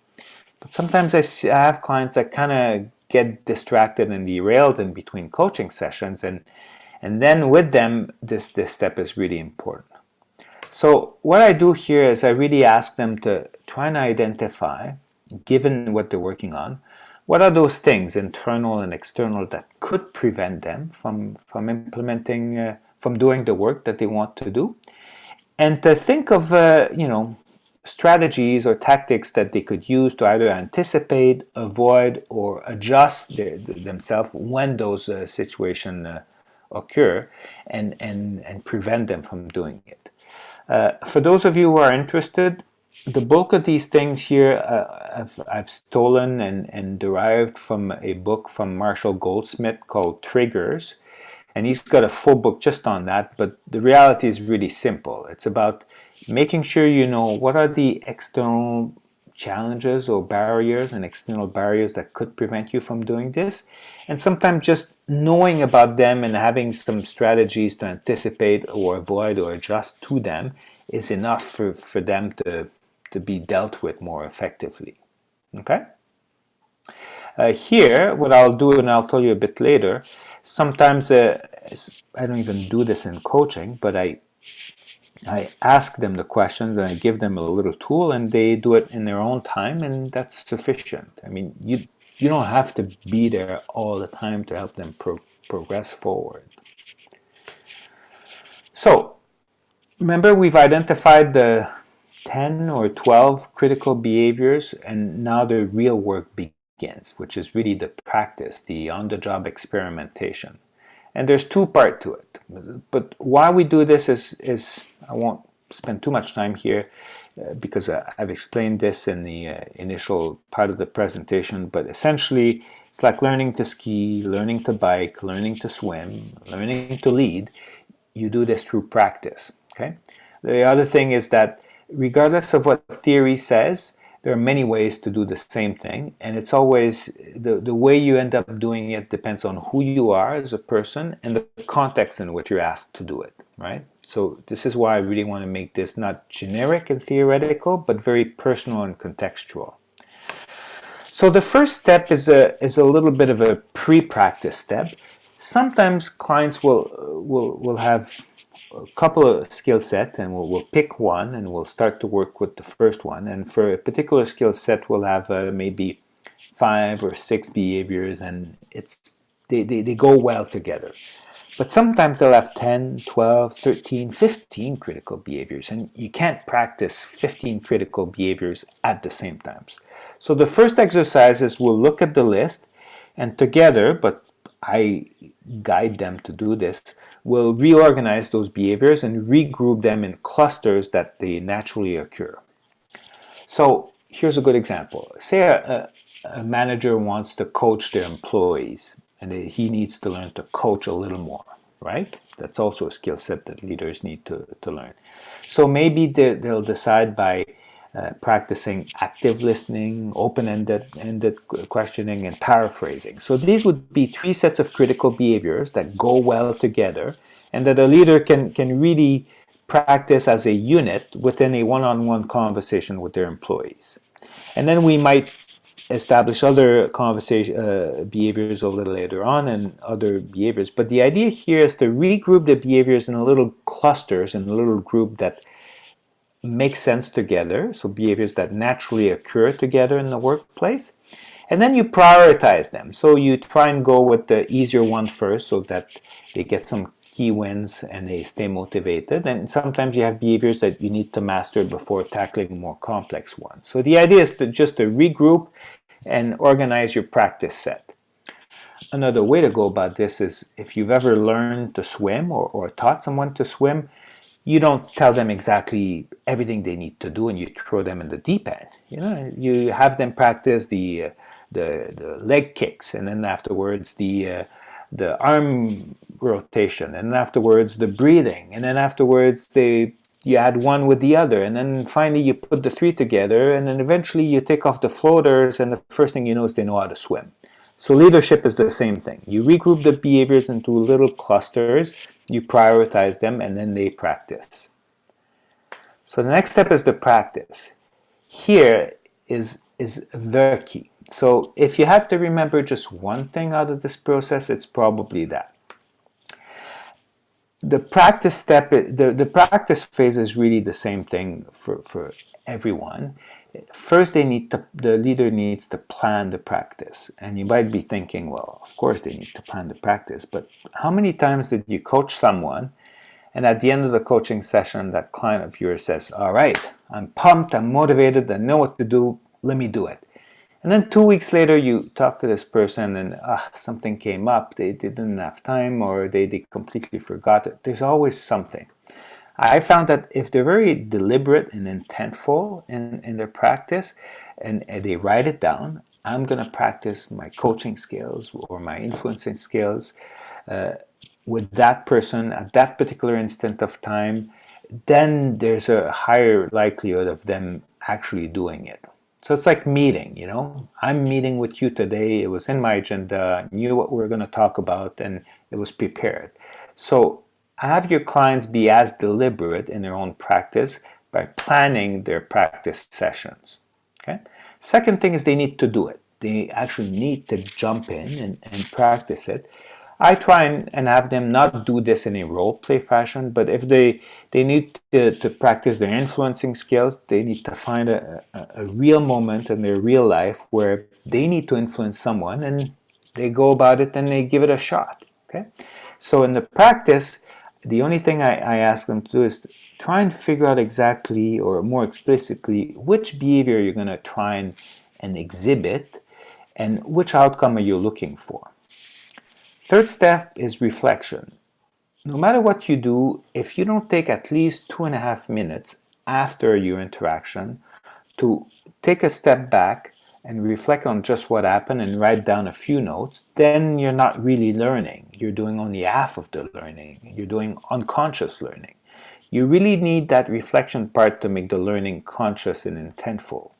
But sometimes I have clients that kind of get distracted and derailed in between coaching sessions, and then with them, this step is really important. So what I do here is I really ask them to try and identify, given what they're working on, what are those things, internal and external, that could prevent them from implementing, from doing the work that they want to do, and to think of, strategies or tactics that they could use to either anticipate, avoid, or adjust themselves when those situations occur, and prevent them from doing it. For those of you who are interested, the bulk of these things here I've stolen and derived from a book from Marshall Goldsmith called Triggers, and he's got a full book just on that, but the reality is really simple. It's about making sure you know what are the external challenges or barriers and external barriers that could prevent you from doing this, and sometimes just knowing about them and having some strategies to anticipate or avoid or adjust to them is enough for them to be dealt with more effectively. Okay? Here, what I'll do, and I'll tell you a bit later, sometimes I don't even do this in coaching, but I ask them the questions and I give them a little tool, and they do it in their own time, and that's sufficient. I mean, you don't have to be there all the time to help them progress forward. So, remember, we've identified the 10 or 12 critical behaviors, and now the real work begins, which is really the practice, the on-the-job experimentation. And there's 2 parts to it. But why we do this is I won't spend too much time here because I've explained this in the initial part of the presentation, but essentially it's like learning to ski, learning to bike, learning to swim, learning to lead. You do this through practice. Okay. The other thing is that regardless of what theory says, there are many ways to do the same thing, and it's always the way you end up doing it depends on who you are as a person and the context in which you're asked to do it, right? So this is why I really want to make this not generic and theoretical, but very personal and contextual. So the first step is a little bit of a pre-practice step. Sometimes clients will have a couple of skill sets, and we'll pick one, and we'll start to work with the first one. And for a particular skill set, we'll have maybe 5 or 6 behaviors, and they go well together. But sometimes they'll have 10, 12, 13, 15 critical behaviors, and you can't practice 15 critical behaviors at the same time. So the first exercise is we'll look at the list, and together, but I guide them to do this, we'll reorganize those behaviors and regroup them in clusters that they naturally occur. So here's a good example. Say a manager wants to coach their employees, and he needs to learn to coach a little more, right? That's also a skill set that leaders need to learn. So maybe they'll decide by practicing active listening, open-ended questioning, and paraphrasing. So these would be 3 sets of critical behaviors that go well together, and that a leader can really practice as a unit within a one-on-one conversation with their employees. And then we might establish other behaviors a little later on, and other behaviors. But the idea here is to regroup the behaviors in little clusters, in a little group that make sense together, so behaviors that naturally occur together in the workplace. And then you prioritize them. So you try and go with the easier one first, so that they get some key wins and they stay motivated. And sometimes you have behaviors that you need to master before tackling more complex ones. So the idea is just to regroup and organize your practice set. Another way to go about this is, if you've ever learned to swim or taught someone to swim, you don't tell them exactly everything they need to do and you throw them in the deep end. You have them practice the leg kicks, and then afterwards the arm rotation, and afterwards the breathing, and then afterwards you add one with the other, and then finally you put the 3 together, and then eventually you take off the floaters, and the first thing you know is they know how to swim. So leadership is the same thing. You regroup the behaviors into little clusters, you prioritize them, and then they practice. So the next step is the practice. Here is the key. So if you had to remember just one thing out of this process, it's probably that. The practice step, the practice phase is really the same thing for everyone. First, the leader needs to plan the practice. And you might be thinking, well, of course they need to plan the practice, but how many times did you coach someone, and at the end of the coaching session, that client of yours says, all right, I'm pumped, I'm motivated, I know what to do, let me do it. And then 2 weeks later, you talk to this person and something came up, they didn't have time, or they completely forgot it. There's always something. I found that if they're very deliberate and intentful in their practice, and they write it down, I'm going to practice my coaching skills or my influencing skills with that person at that particular instant of time, then there's a higher likelihood of them actually doing it. So it's like meeting, I'm meeting with you today, it was in my agenda, I knew what we were going to talk about, and it was prepared. So have your clients be as deliberate in their own practice by planning their practice sessions. Okay. Second thing is they need to do it. They actually need to jump in and practice it. I try and have them not do this in a role play fashion, but if they need to practice their influencing skills, they need to find a real moment in their real life where they need to influence someone, and they go about it and they give it a shot. Okay. So in the practice, the only thing I ask them to do is to try and figure out exactly, or more explicitly, which behavior you're going to try and exhibit, and which outcome are you looking for. Third step is reflection. No matter what you do, if you don't take at least 2.5 minutes after your interaction to take a step back and reflect on just what happened and write down a few notes, then you're not really learning. You're doing only half of the learning. You're doing unconscious learning. You really need that reflection part to make the learning conscious and intentful.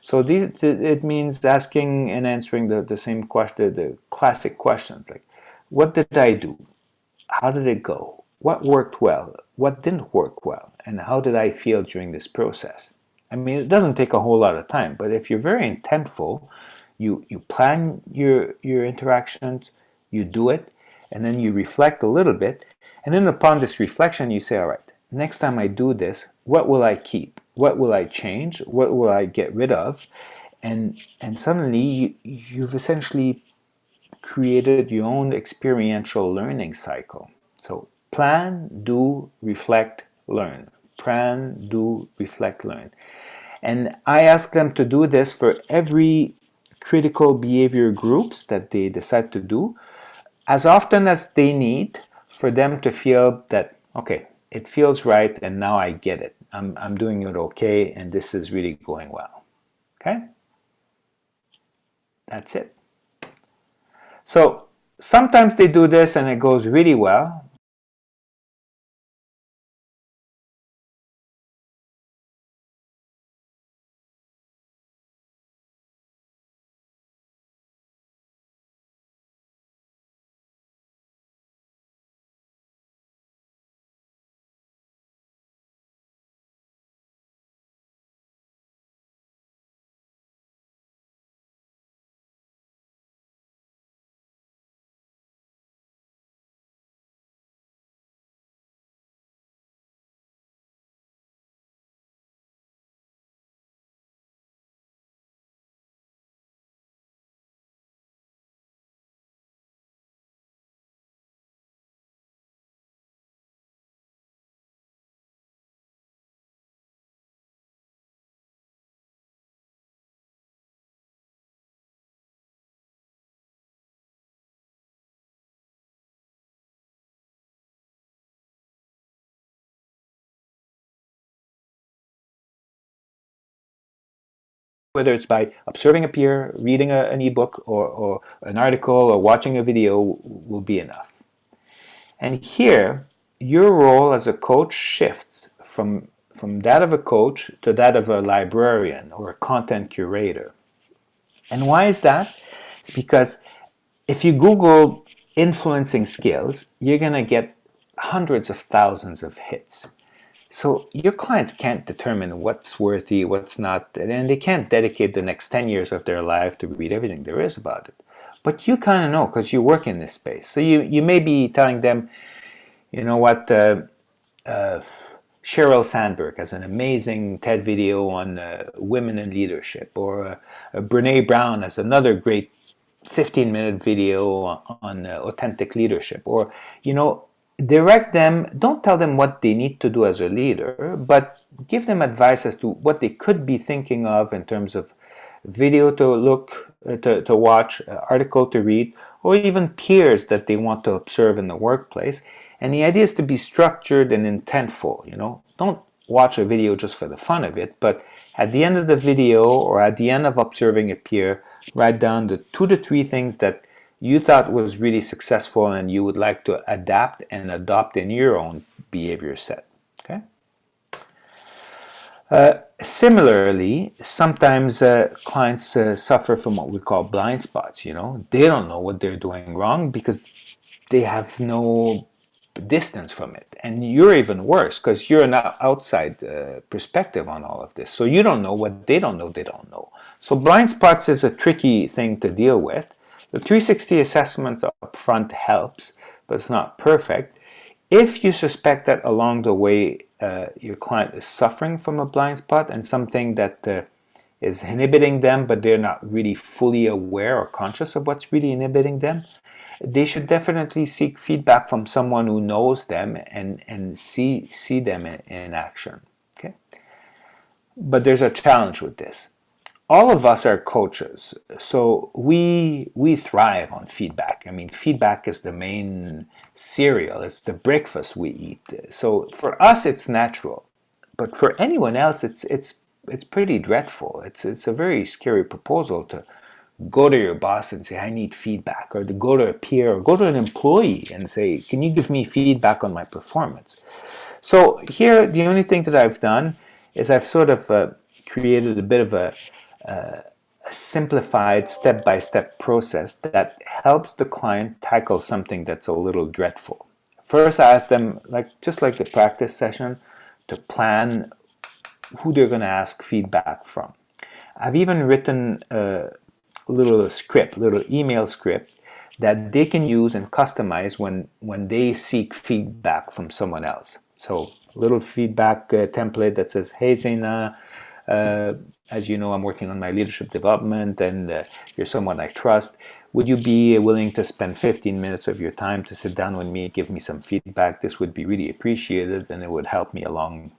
So it means asking and answering the same question, the classic questions like, what did I do? How did it go? What worked well? What didn't work well? And how did I feel during this process? I mean, it doesn't take a whole lot of time, but if you're very intentful, you plan your interactions, you do it, and then you reflect a little bit, And then upon this reflection, you say, all right, next time I do this, what will I keep? What will I change? What will I get rid of? And suddenly you've essentially created your own experiential learning cycle. So plan, do, reflect, learn. Plan, do, reflect, learn. And I ask them to do this for every critical behavior groups that they decide to do, as often as they need for them to feel that, okay, it feels right and now I get it. I'm doing it okay and this is really going well. Okay? That's it. So sometimes they do this and it goes really well. Whether it's by observing a peer, reading an ebook or an article or watching a video will be enough. And here, your role as a coach shifts from that of a coach to that of a librarian or a content curator. And why is that? It's because if you Google influencing skills, you're going to get hundreds of thousands of hits. So your clients can't determine what's worthy, what's not, and they can't dedicate the next 10 years of their life to read everything there is about it. But you kind of know because you work in this space. So you may be telling them, you know what, Sheryl Sandberg has an amazing TED video on women in leadership, or Brene Brown has another great 15-minute video on authentic leadership, or, you know, direct them, don't tell them what they need to do as a leader, but give them advice as to what they could be thinking of in terms of video to look, to watch, article to read, or even peers that they want to observe in the workplace. And the idea is to be structured and intentful, you know. Don't watch a video just for the fun of it, but at the end of the video or at the end of observing a peer, write down the 2 to 3 things that you thought was really successful and you would like to adapt and adopt in your own behavior set. Okay. Similarly, sometimes clients suffer from what we call blind spots. You know, they don't know what they're doing wrong because they have no distance from it, and you're even worse because you're an outside perspective on all of this. So you don't know what they don't know. They don't know. So blind spots is a tricky thing to deal with. The 360 assessment up front helps, but it's not perfect. If you suspect that along the way your client is suffering from a blind spot and something that is inhibiting them, but they're not really fully aware or conscious of what's really inhibiting them, they should definitely seek feedback from someone who knows them and see them in action. Okay? But there's a challenge with this. All of us are coaches, so we thrive on feedback. I mean, feedback is the main cereal, it's the breakfast we eat. So for us, it's natural, but for anyone else, it's pretty dreadful. It's a very scary proposal to go to your boss and say, I need feedback, or to go to a peer or go to an employee and say, can you give me feedback on my performance? So here, the only thing that I've done is I've sort of created a bit of a simplified step-by-step process that helps the client tackle something that's a little dreadful. First, I ask them, just like the practice session, to plan who they're going to ask feedback from. I've even written a little email script that they can use and customize when they seek feedback from someone else. So a little feedback template that says, hey Zaina, as you know, I'm working on my leadership development, and you're someone I trust. Would you be willing to spend 15 minutes of your time to sit down with me, give me some feedback? This would be really appreciated, and it would help me along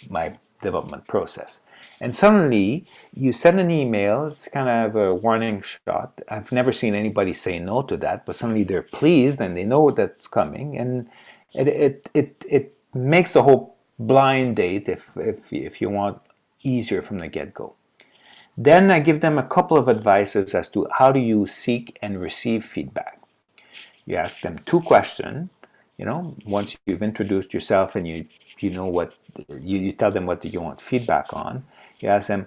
my development process. And suddenly you send an email. It's kind of a warning shot. I've never seen anybody say no to that, but suddenly they're pleased and they know that's coming, and it makes the whole blind date, if you want, easier from the get-go. Then I give them a couple of advices as to how do you seek and receive feedback. You ask them 2 questions. Once you've introduced yourself and you know what you tell them what you want feedback on. You ask them,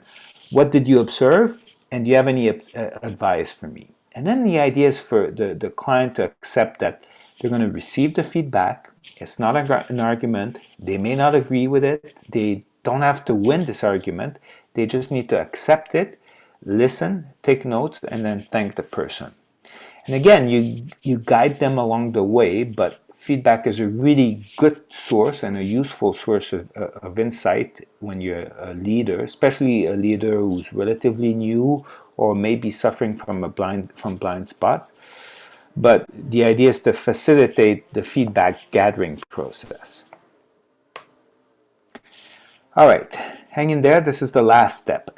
what did you observe, and do you have any advice for me? And then the idea is for the client to accept that they're going to receive the feedback. It's not an argument. They may not agree with it. They don't have to win this argument. They just need to accept it, listen, take notes, and then thank the person. And again, you guide them along the way, but feedback is a really good source and a useful source of insight when you're a leader, especially a leader who's relatively new or maybe suffering from blind spots. But the idea is to facilitate the feedback gathering process. All right, hang in there. This is the last step.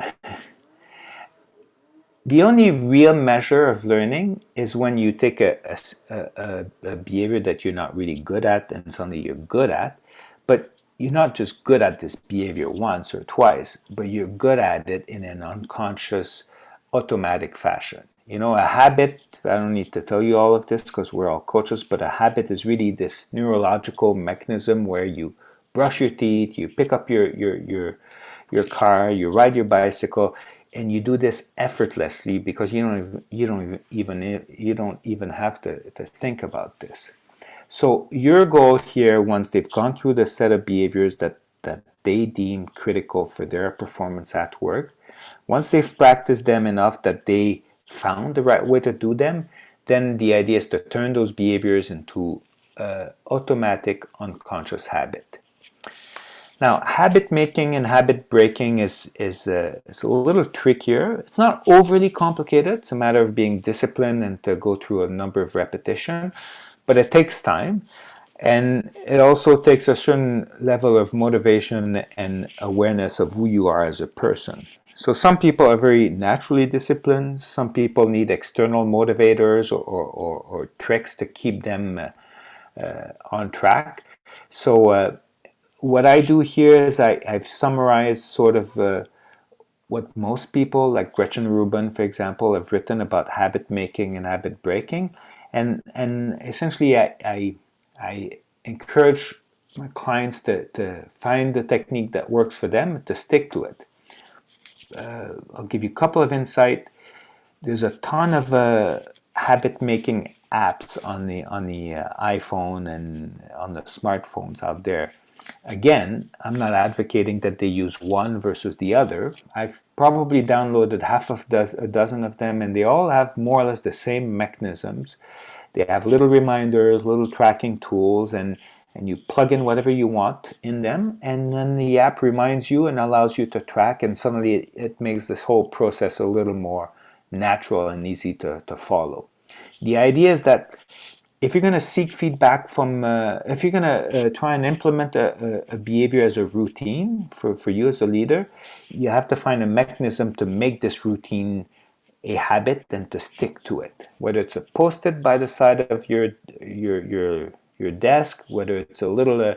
The only real measure of learning is when you take a behavior that you're not really good at and suddenly you're good at, but you're not just good at this behavior once or twice, but you're good at it in an unconscious, automatic fashion. A habit, I don't need to tell you all of this because we're all coaches, but a habit is really this neurological mechanism where you brush your teeth, you pick up your car, you ride your bicycle, and you do this effortlessly because you don't even have to think about this. So your goal here, once they've gone through the set of behaviors that they deem critical for their performance at work, once they've practiced them enough that they found the right way to do them, then the idea is to turn those behaviors into automatic unconscious habit. Now, habit making and habit breaking is a little trickier. It's not overly complicated. It's a matter of being disciplined and to go through a number of repetitions, but it takes time. And it also takes a certain level of motivation and awareness of who you are as a person. So some people are very naturally disciplined. Some people need external motivators or tricks to keep them on track. So what I do here is I've summarized sort of what most people, like Gretchen Rubin, for example, have written about habit making and habit breaking. And essentially I encourage my clients to find the technique that works for them, to stick to it. I'll give you a couple of insight. There's a ton of habit-making apps on the iPhone and on the smartphones out there. Again, I'm not advocating that they use one versus the other. I've probably downloaded a dozen of them, and they all have more or less the same mechanisms. They have little reminders, little tracking tools, and you plug in whatever you want in them, and then the app reminds you and allows you to track, and suddenly it makes this whole process a little more natural and easy to follow. The idea is that if you're going to seek feedback from, if you're going to try and implement a behavior as a routine for you as a leader, you have to find a mechanism to make this routine a habit and to stick to it. Whether it's a post-it by the side of your desk, whether it's a little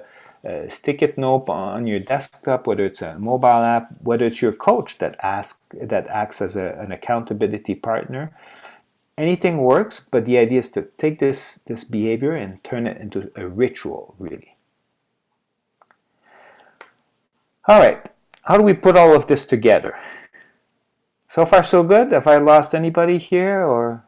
stick-it note on your desktop, whether it's a mobile app, whether it's your coach that acts as an accountability partner. Anything works, but the idea is to take this behavior and turn it into a ritual, really. All right, how do we put all of this together? So far, so good? Have I lost anybody here, or?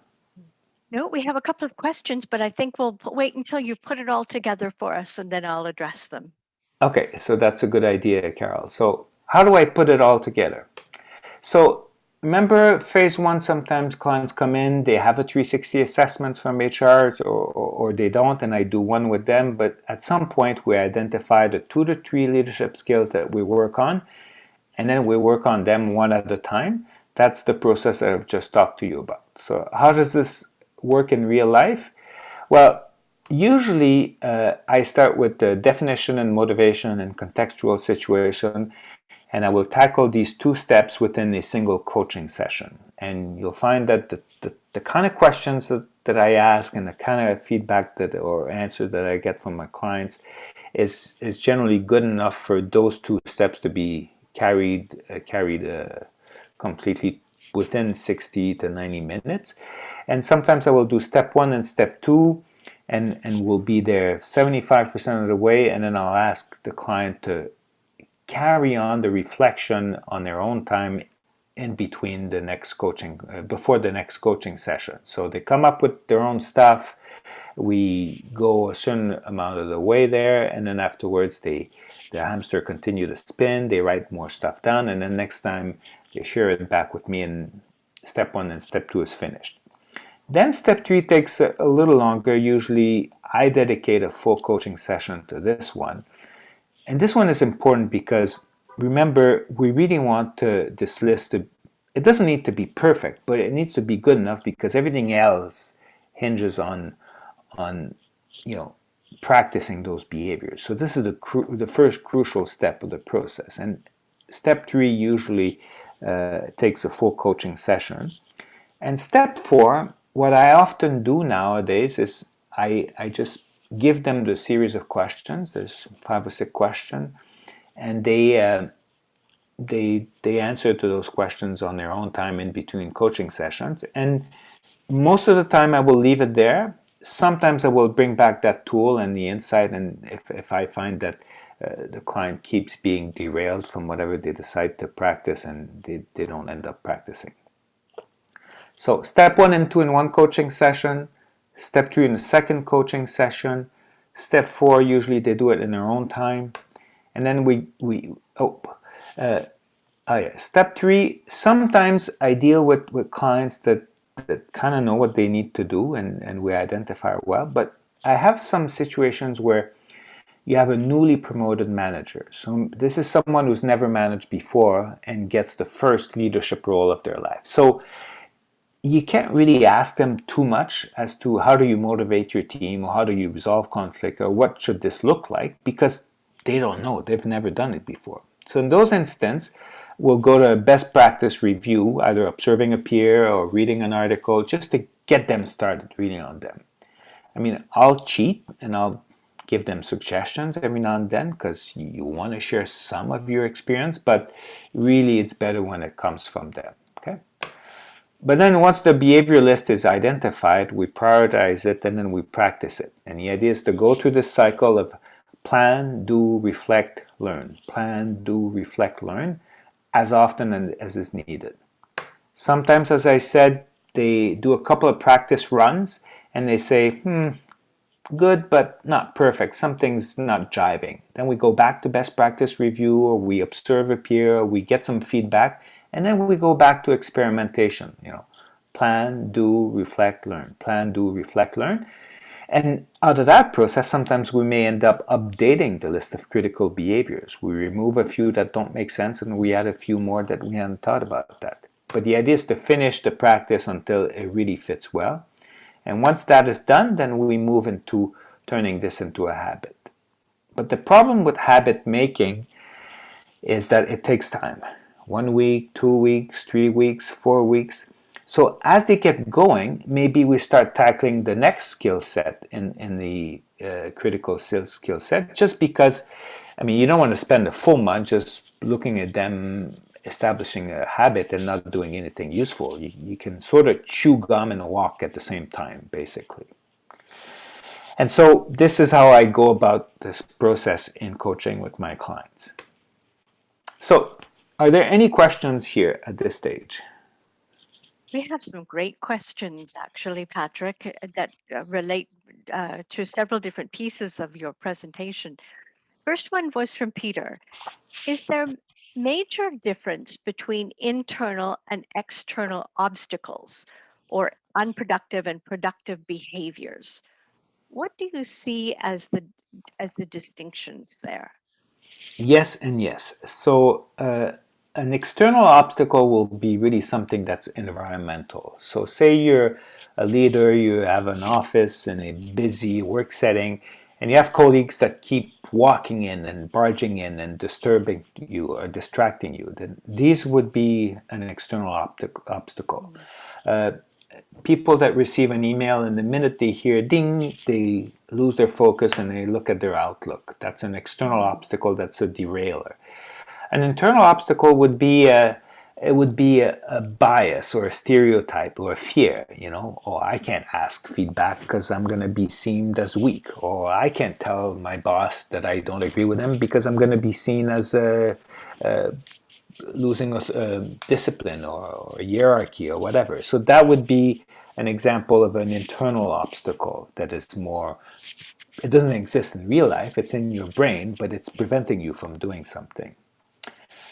No, we have a couple of questions, but I think we'll wait until you put it all together for us, and then I'll address them. Okay, so that's a good idea, Carol. So how do I put it all together? So remember phase one, sometimes clients come in, they have a 360 assessment from HR or they don't, and I do one with them. But at some point, we identify the 2 to 3 leadership skills that we work on, and then we work on them one at a time. That's the process that I've just talked to you about. So how does this work in real life? Well, usually I start with the definition and motivation and contextual situation, and I will tackle these 2 steps within a single coaching session. And you'll find that the kind of questions that I ask and the kind of feedback or answers that I get from my clients is generally good enough for those 2 steps to be carried completely within 60 to 90 minutes. And sometimes I will do step 1 and step 2, and we'll be there 75% of the way, and then I'll ask the client to carry on the reflection on their own time in between the next coaching, before the next coaching session. So they come up with their own stuff, we go a certain amount of the way there, and then afterwards the hamster continue to spin, they write more stuff down, and then next time they share it back with me, and step 1 and step 2 is finished. Then step 3 takes a little longer. Usually I dedicate a full coaching session to this one. And this one is important because, remember, we really want this list to, it doesn't need to be perfect, but it needs to be good enough, because everything else hinges on practicing those behaviors. So this is the first crucial step of the process. And step 3 usually takes a full coaching session. And step 4, what I often do nowadays is I just give them the series of questions. There's 5 or 6 questions, and they answer to those questions on their own time in between coaching sessions. And most of the time I will leave it there. Sometimes I will bring back that tool and the insight, and if I find that the client keeps being derailed from whatever they decide to practice and they don't end up practicing. So step 1 and 2 in one coaching session, step 3 in the second coaching session, step 4 usually they do it in their own time, and then step 3, sometimes I deal with clients that kind of know what they need to do, and we identify well. But I have some situations where you have a newly promoted manager. So this is someone who's never managed before and gets the first leadership role of their life. So you can't really ask them too much as to how do you motivate your team, or how do you resolve conflict, or what should this look like, because they don't know. They've never done it before. So in those instances, we'll go to a best practice review, either observing a peer or reading an article, just to get them started reading on them. I mean, I'll cheat and I'll give them suggestions every now and then, because you want to share some of your experience, but really it's better when it comes from them. Okay. But then once the behavior list is identified, we prioritize it and then we practice it. And the idea is to go through this cycle of plan, do, reflect, learn. Plan, do, reflect, learn, as often as is needed. Sometimes, as I said, they do a couple of practice runs and they say, good, but not perfect. Something's not jiving. Then we go back to best practice review, or we observe a peer, or we get some feedback, and then we go back to experimentation. Plan, do, reflect, learn. Plan, do, reflect, learn. And out of that process, sometimes we may end up updating the list of critical behaviors. We remove a few that don't make sense, and we add a few more that we hadn't thought about that. But the idea is to finish the practice until it really fits well. And once that is done, then we move into turning this into a habit. But the problem with habit making is that it takes time. 1 week, 2 weeks, 3 weeks, 4 weeks. So as they get going, maybe we start tackling the next skill set in the critical skill set, just because, you don't want to spend a full month just looking at them establishing a habit and not doing anything useful. You can sort of chew gum and walk at the same time, basically. And so this is how I go about this process in coaching with my clients. So are there any questions here at this stage? We have some great questions, actually, Patrick, that relate to several different pieces of your presentation. First one was from Peter. Is there major difference between internal and external obstacles or unproductive and productive behaviors? What do you see as the distinctions there? Yes and yes. So an external obstacle will be really something that's environmental. So say you're a leader, you have an office in a busy work setting, and you have colleagues that keep walking in and barging in and disturbing you or distracting you. Then these would be an external obstacle. People that receive an email, and the minute they hear ding, they lose their focus and they look at their Outlook. That's an external obstacle. That's a derailer. An internal obstacle would be a bias or a stereotype or a fear. You know, or I can't ask feedback because I'm going to be seen as weak, or I can't tell my boss that I don't agree with him because I'm going to be seen as losing discipline or hierarchy or whatever. So that would be an example of an internal obstacle that is more, it doesn't exist in real life, it's in your brain, but it's preventing you from doing something.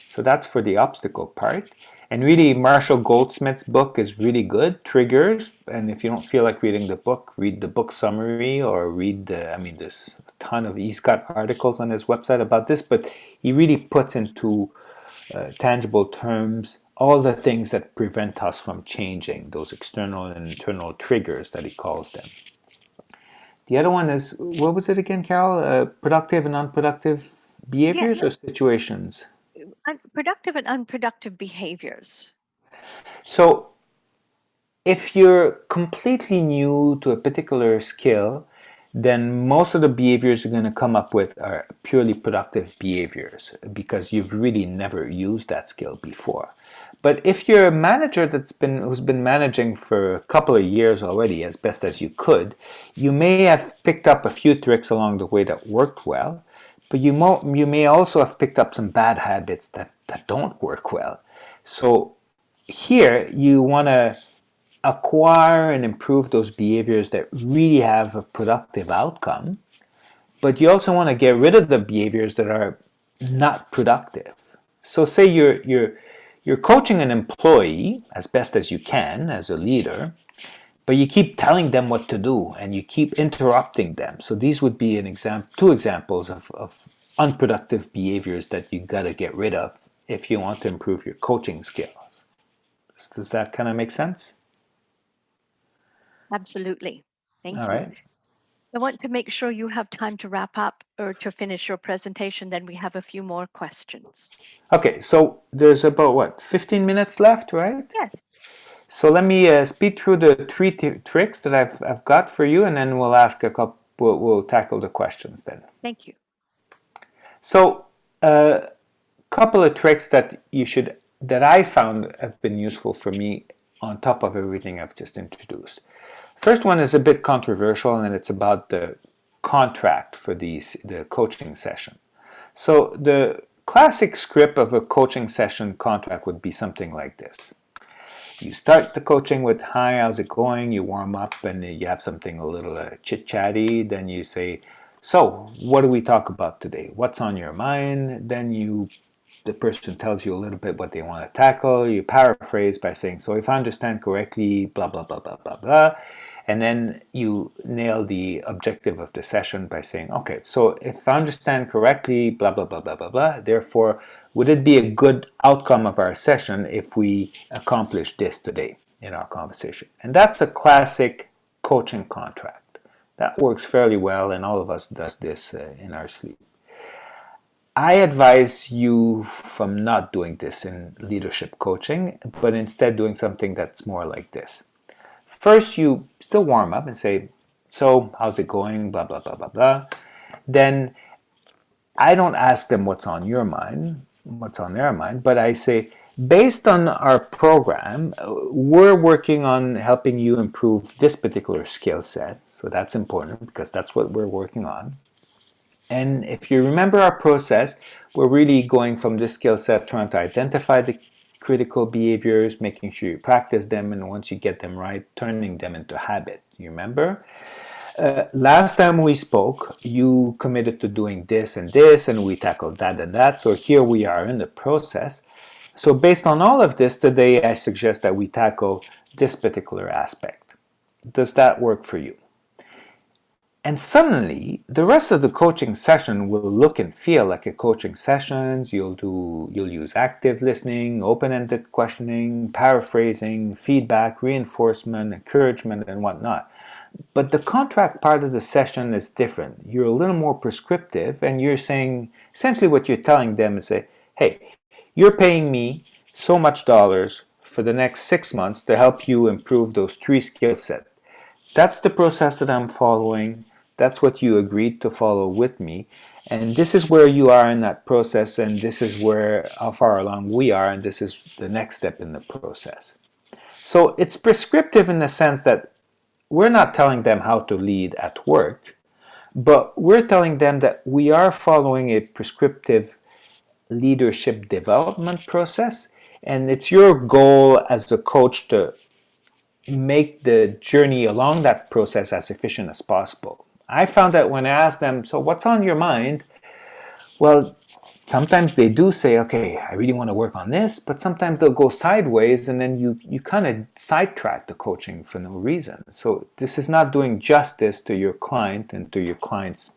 So that's for the obstacle part. And really, Marshall Goldsmith's book is really good, Triggers. And if you don't feel like reading the book, read the book summary or read there's a ton of, he's got articles on his website about this, but he really puts into tangible terms all the things that prevent us from changing, those external and internal triggers that he calls them. The other one is, what was it again, Carol? Productive and unproductive behaviors or situations? Productive and unproductive behaviors. So if you're completely new to a particular skill, then most of the behaviors you're going to come up with are purely productive behaviors because you've really never used that skill before. But if you're a manager who's been managing for a couple of years already as best as you could, you may have picked up a few tricks along the way that worked well, but you may also have picked up some bad habits that don't work well. So here you want to acquire and improve those behaviors that really have a productive outcome, but you also want to get rid of the behaviors that are not productive. So say you're coaching an employee as best as you can as a leader, but you keep telling them what to do and you keep interrupting them. So these would be two examples of unproductive behaviors that you got to get rid of if you want to improve your coaching skills. Does that kind of make sense? Absolutely. Thank All you. right. I want to make sure you have time to wrap up or to finish your presentation. Then we have a few more questions. Okay, so there's about 15 minutes left, right? Yes. So let me speed through the three tricks that I've got for you, and then we'll ask a couple. We'll tackle the questions then. Thank you. So a couple of tricks that I found have been useful for me on top of everything I've just introduced. First one is a bit controversial, and it's about the contract for the coaching session. So the classic script of a coaching session contract would be something like this. You start the coaching with, hi, how's it going? You warm up and you have something a little chit-chatty. Then you say, so what do we talk about today? What's on your mind? Then the person tells you a little bit what they want to tackle. You paraphrase by saying, so if I understand correctly, blah, blah, blah, blah, blah, blah. And then you nail the objective of the session by saying, okay, so if I understand correctly, blah, blah, blah, blah, blah, blah, therefore, would it be a good outcome of our session if we accomplish this today in our conversation? And that's a classic coaching contract. That works fairly well, and all of us does this in our sleep. I advise you from not doing this in leadership coaching, but instead doing something that's more like this. First, you still warm up and say, so how's it going, blah, blah, blah, blah, blah. Then I don't ask them what's on your mind, what's on their mind, but I say, based on our program, we're working on helping you improve this particular skill set. So that's important because that's what we're working on. And if you remember our process, we're really going from this skill set, trying to identify the critical behaviors, making sure you practice them, and once you get them right, turning them into habit. You remember? last time we spoke, you committed to doing this, and we tackled that and that. So here we are in the process. So based on all of this, today I suggest that we tackle this particular aspect. Does that work for you? And suddenly, the rest of the coaching session will look and feel like a coaching session. You'll use active listening, open-ended questioning, paraphrasing, feedback, reinforcement, encouragement, and whatnot. But the contract part of the session is different. You're a little more prescriptive, and you're saying, essentially what you're telling them is, hey, you're paying me so much dollars for the next 6 months to help you improve those 3 skill sets. That's the process that I'm following. That's what you agreed to follow with me. And this is where you are in that process, and this is how far along we are, and this is the next step in the process. So it's prescriptive in the sense that we're not telling them how to lead at work, but we're telling them that we are following a prescriptive leadership development process, and it's your goal as a coach to make the journey along that process as efficient as possible. I found that when I ask them, so what's on your mind? Well, sometimes they do say, okay, I really want to work on this, but sometimes they'll go sideways, and then you kind of sidetrack the coaching for no reason. So this is not doing justice to your client and to your client's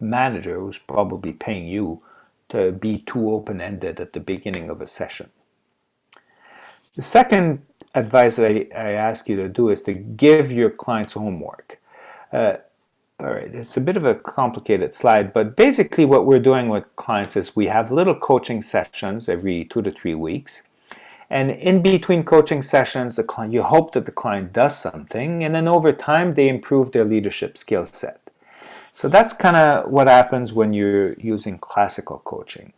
manager, who's probably paying you, to be too open-ended at the beginning of a session. The second advice that I ask you to do is to give your clients homework. All right, it's a bit of a complicated slide, but basically what we're doing with clients is we have little coaching sessions every 2 to 3 weeks. And in between coaching sessions, you hope that the client does something, and then over time they improve their leadership skill set. So that's kind of what happens when you're using classical coaching.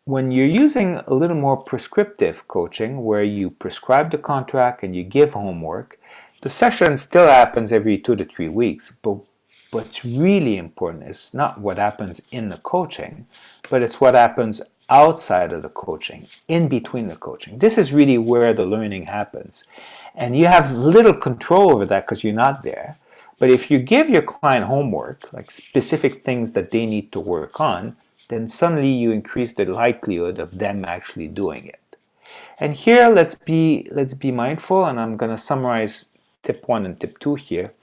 When you're using a little more prescriptive coaching, where you prescribe the contract and you give homework, the session still happens every 2 to 3 weeks, but what's really important is not what happens in the coaching, but it's what happens outside of the coaching, in between the coaching. This is really where the learning happens. And you have little control over that because you're not there. But if you give your client homework, like specific things that they need to work on, then suddenly you increase the likelihood of them actually doing it. And here, let's be mindful, and I'm going to summarize tip 1 and tip 2 here.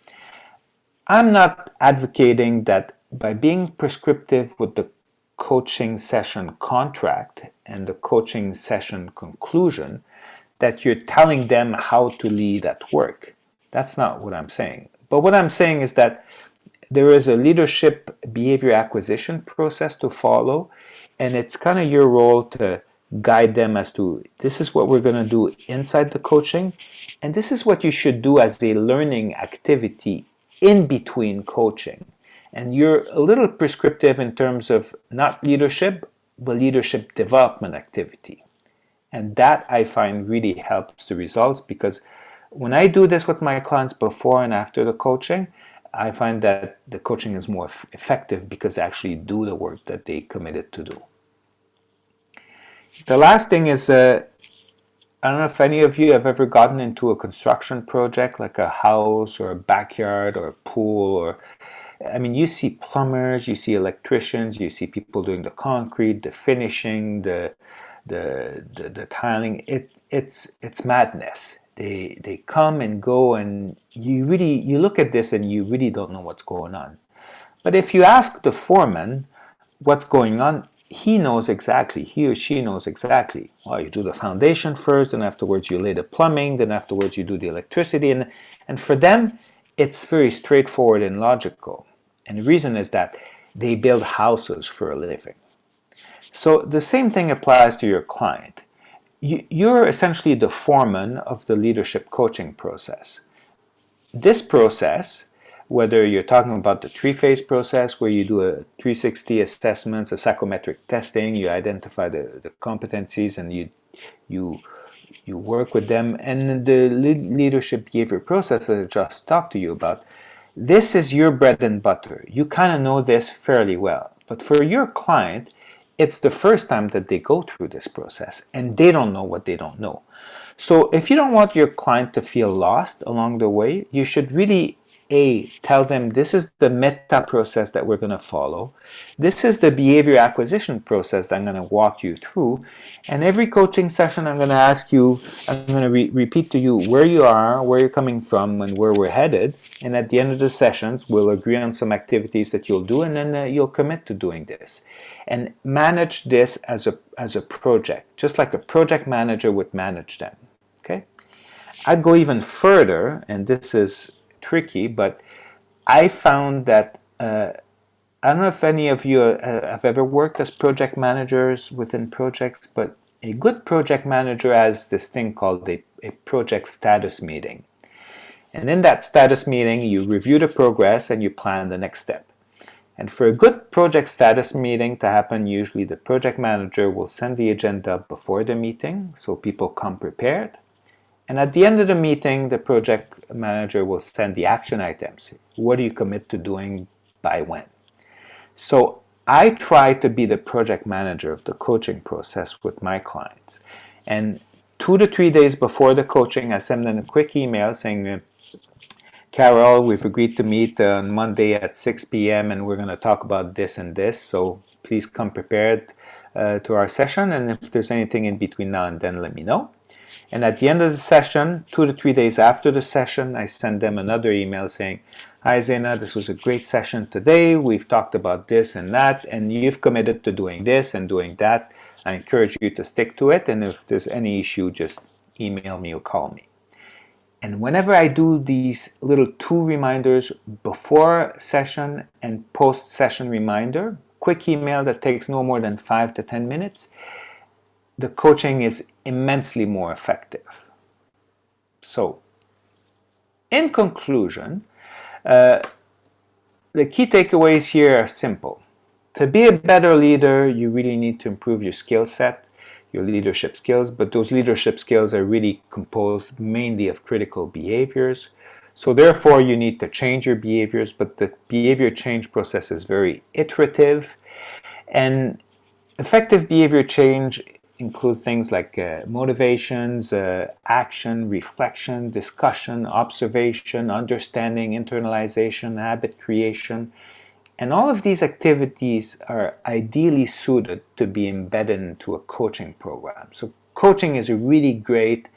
I'm not advocating that by being prescriptive with the coaching session contract and the coaching session conclusion, that you're telling them how to lead at work. That's not what I'm saying. But what I'm saying is that there is a leadership behavior acquisition process to follow, and it's kind of your role to guide them as to, this is what we're going to do inside the coaching, and this is what you should do as a learning activity in between coaching. And you're a little prescriptive in terms of not leadership, but leadership development activity. And that I find really helps the results, because when I do this with my clients before and after the coaching, I find that the coaching is more effective because they actually do the work that they committed to do. The last thing is, I don't know if any of you have ever gotten into a construction project, like a house or a backyard or a pool, or I mean, you see plumbers, you see electricians, you see people doing the concrete, the finishing, the tiling. It's madness. They come and go, and you look at this and you really don't know what's going on. But if you ask the foreman what's going on, he or she knows exactly. Well, you do the foundation first, and afterwards you lay the plumbing, then afterwards you do the electricity, and for them it's very straightforward and logical. And the reason is that they build houses for a living. So the same thing applies to your client. You're essentially the foreman of the leadership coaching process. This process, whether you're talking about the 3-phase process where you do a 360 assessments, a psychometric testing, you identify the competencies and you work with them, and the leadership behavior process that I just talked to you about, this is your bread and butter. You kind of know this fairly well. But for your client, it's the first time that they go through this process, and they don't know what they don't know. So if you don't want your client to feel lost along the way, you should really tell them this is the meta process that we're going to follow. This is the behavior acquisition process that I'm going to walk you through. And every coaching session, I'm going to ask you, I'm going to repeat to you where you are, where you're coming from, and where we're headed. And at the end of the sessions, we'll agree on some activities that you'll do, and then you'll commit to doing this. And manage this as a project, just like a project manager would manage them. Okay? I'd go even further, and this is tricky, but I found that I don't know if any of you have ever worked as project managers within projects, but a good project manager has this thing called a project status meeting. And in that status meeting, you review the progress and you plan the next step. And for a good project status meeting to happen, usually the project manager will send the agenda before the meeting so people come prepared. And at the end of the meeting, the project manager will send the action items. What do you commit to doing by when? So I try to be the project manager of the coaching process with my clients. And 2 to 3 days before the coaching, I send them a quick email saying, Carol, we've agreed to meet on Monday at 6 p.m. and we're going to talk about this and this. So please come prepared to our session. And if there's anything in between now and then, let me know. And at the end of the session, 2 to 3 days after the session, I send them another email saying, hi Zena, this was a great session today. We've talked about this and that, and you've committed to doing this and doing that. I encourage you to stick to it, and if there's any issue, just email me or call me. And whenever I do these little 2 reminders before session and post-session reminder, quick email that takes no more than 5 to 10 minutes, the coaching is immensely more effective. So, in conclusion, the key takeaways here are simple. To be a better leader, you really need to improve your skill set, your leadership skills, but those leadership skills are really composed mainly of critical behaviors. So therefore, you need to change your behaviors, but the behavior change process is very iterative. And effective behavior change include things like motivations, action, reflection, discussion, observation, understanding, internalization, habit creation. And all of these activities are ideally suited to be embedded into a coaching program. So coaching is a really great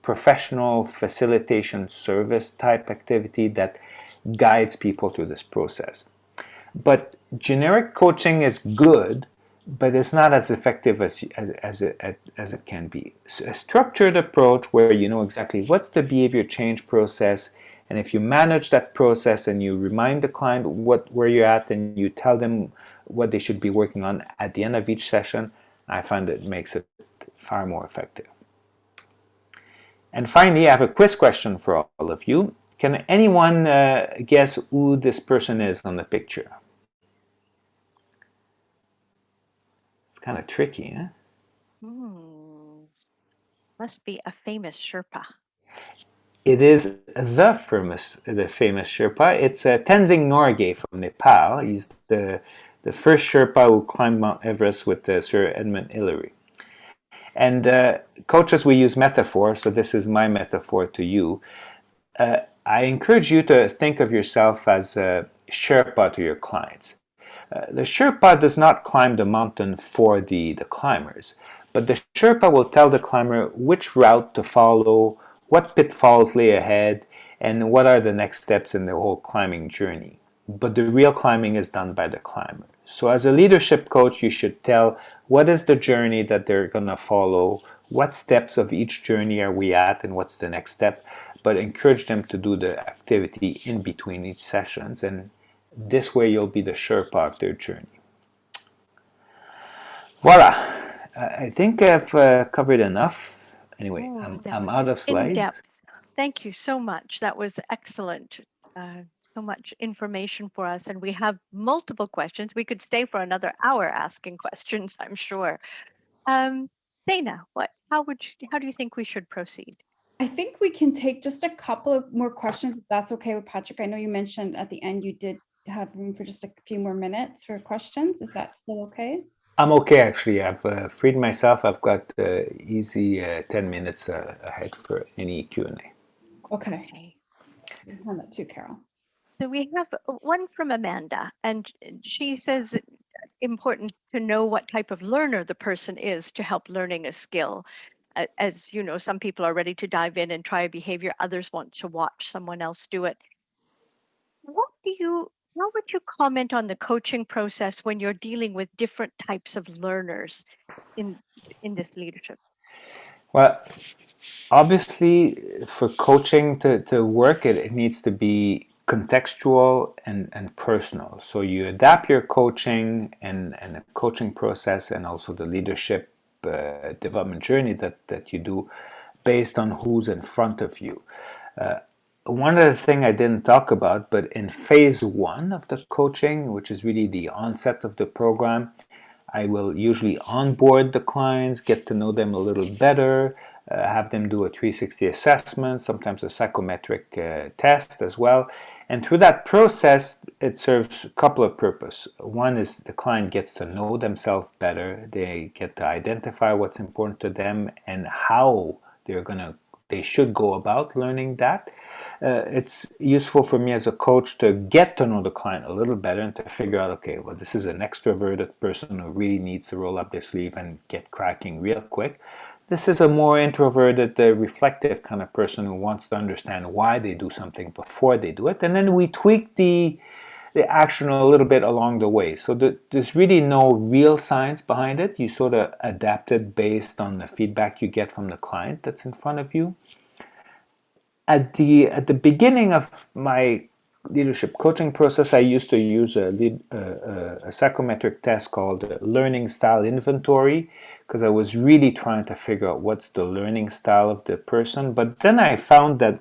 professional facilitation service type activity that guides people through this process. But generic coaching is good, but it's not as effective as it can be. A structured approach where you know exactly what's the behavior change process, and if you manage that process and you remind the client where you're at and you tell them what they should be working on at the end of each session, I find it makes it far more effective. And finally, I have a quiz question for all of you. Can anyone guess who this person is on the picture? Kind of tricky, huh? Must be a famous Sherpa. It is the famous Sherpa. It's Tenzing Norgay from Nepal. He's the first Sherpa who climbed Mount Everest with Sir Edmund Hillary. And coaches, we use metaphor, so this is my metaphor to you. I encourage you to think of yourself as a Sherpa to your clients. The Sherpa does not climb the mountain for the climbers, but the Sherpa will tell the climber which route to follow, what pitfalls lay ahead, and what are the next steps in the whole climbing journey. But the real climbing is done by the climber. So as a leadership coach, you should tell what is the journey that they're going to follow, what steps of each journey are we at, and what's the next step, but encourage them to do the activity in between each sessions, and this way you'll be the Sherpa of their journey. Voila! I think I've covered enough. Anyway, I'm out of slides. In-depth. Thank you so much. That was excellent. So much information for us, and we have multiple questions. We could stay for another hour asking questions, I'm sure. Dana, how do you think we should proceed? I think we can take just a couple of more questions, if that's okay with Patrick. I know you mentioned at the end you did have room for just a few more minutes for questions. Is that still okay? I'm okay, actually. I've freed myself. I've got easy 10 minutes ahead for any Q&A. Okay. So you have that too, Carol. So we have one from Amanda, and she says it's important to know what type of learner the person is to help learning a skill. As you know, some people are ready to dive in and try a behavior, others want to watch someone else do it. How would you comment on the coaching process when you're dealing with different types of learners in this leadership? Well, obviously, for coaching to work, it needs to be contextual and personal. So you adapt your coaching and the coaching process and also the leadership development journey that you do based on who's in front of you. One of the things I didn't talk about, but in phase one of the coaching, which is really the onset of the program, I will usually onboard the clients, get to know them a little better, have them do a 360 assessment, sometimes a psychometric test as well. And through that process, it serves a couple of purposes. One is the client gets to know themselves better. They get to identify what's important to them and how they should go about learning that. It's useful for me as a coach to get to know the client a little better and to figure out, okay, well, this is an extroverted person who really needs to roll up their sleeve and get cracking real quick. This is a more introverted, reflective kind of person who wants to understand why they do something before they do it. And then we tweak the action a little bit along the way. So there's really no real science behind it. You sort of adapt it based on the feedback you get from the client that's in front of you. At the beginning of my leadership coaching process, I used to use a psychometric test called Learning Style Inventory, because I was really trying to figure out what's the learning style of the person. But then I found that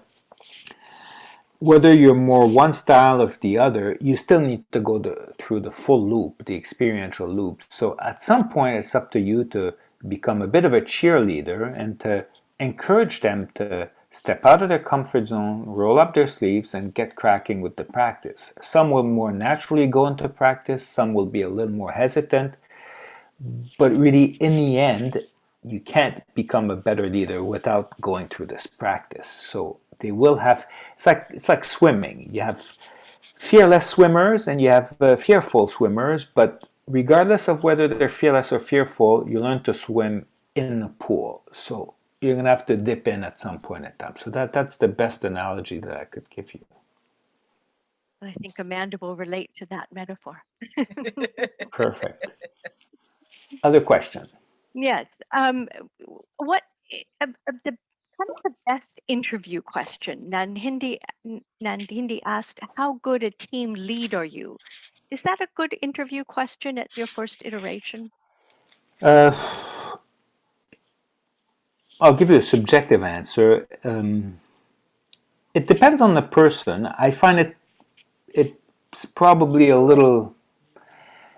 whether you're more one style or the other, you still need to go through the full loop, the experiential loop. So at some point, it's up to you to become a bit of a cheerleader and to encourage them to step out of their comfort zone, roll up their sleeves, and get cracking with the practice. Some will more naturally go into practice, some will be a little more hesitant, but really, in the end, you can't become a better leader without going through this practice. So they will have, it's like swimming. You have fearless swimmers and you have fearful swimmers, but regardless of whether they're fearless or fearful, you learn to swim in the pool. So you're going to have to dip in at some point in time. So that's the best analogy that I could give you. I think Amanda will relate to that metaphor. Perfect. Other question? Yes. What the kind of the best interview question? Nandindi asked, "How good a team lead are you?" Is that a good interview question at your first iteration? I'll give you a subjective answer. It depends on the person. I find it's probably a little.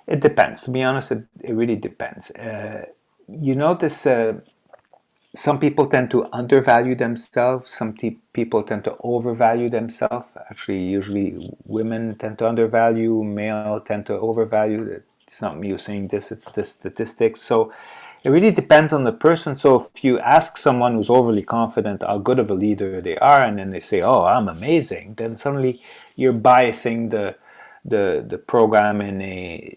It depends. To be honest, it really depends. You notice some people tend to undervalue themselves. Some people tend to overvalue themselves. Actually, usually women tend to undervalue, male tend to overvalue. It's not me saying this, it's the statistics. So it really depends on the person. So if you ask someone who's overly confident how good of a leader they are, and then they say, "Oh, I'm amazing," then suddenly you're biasing the program in a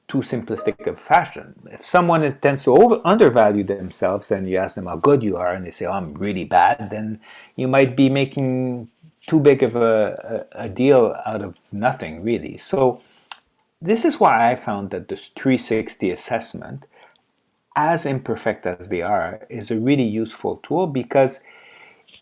too simplistic of fashion. If someone tends to undervalue themselves and you ask them how good you are and they say, "Oh, I'm really bad," then you might be making too big of a deal out of nothing, really. So this is why I found that this 360 assessment, as imperfect as they are, is a really useful tool because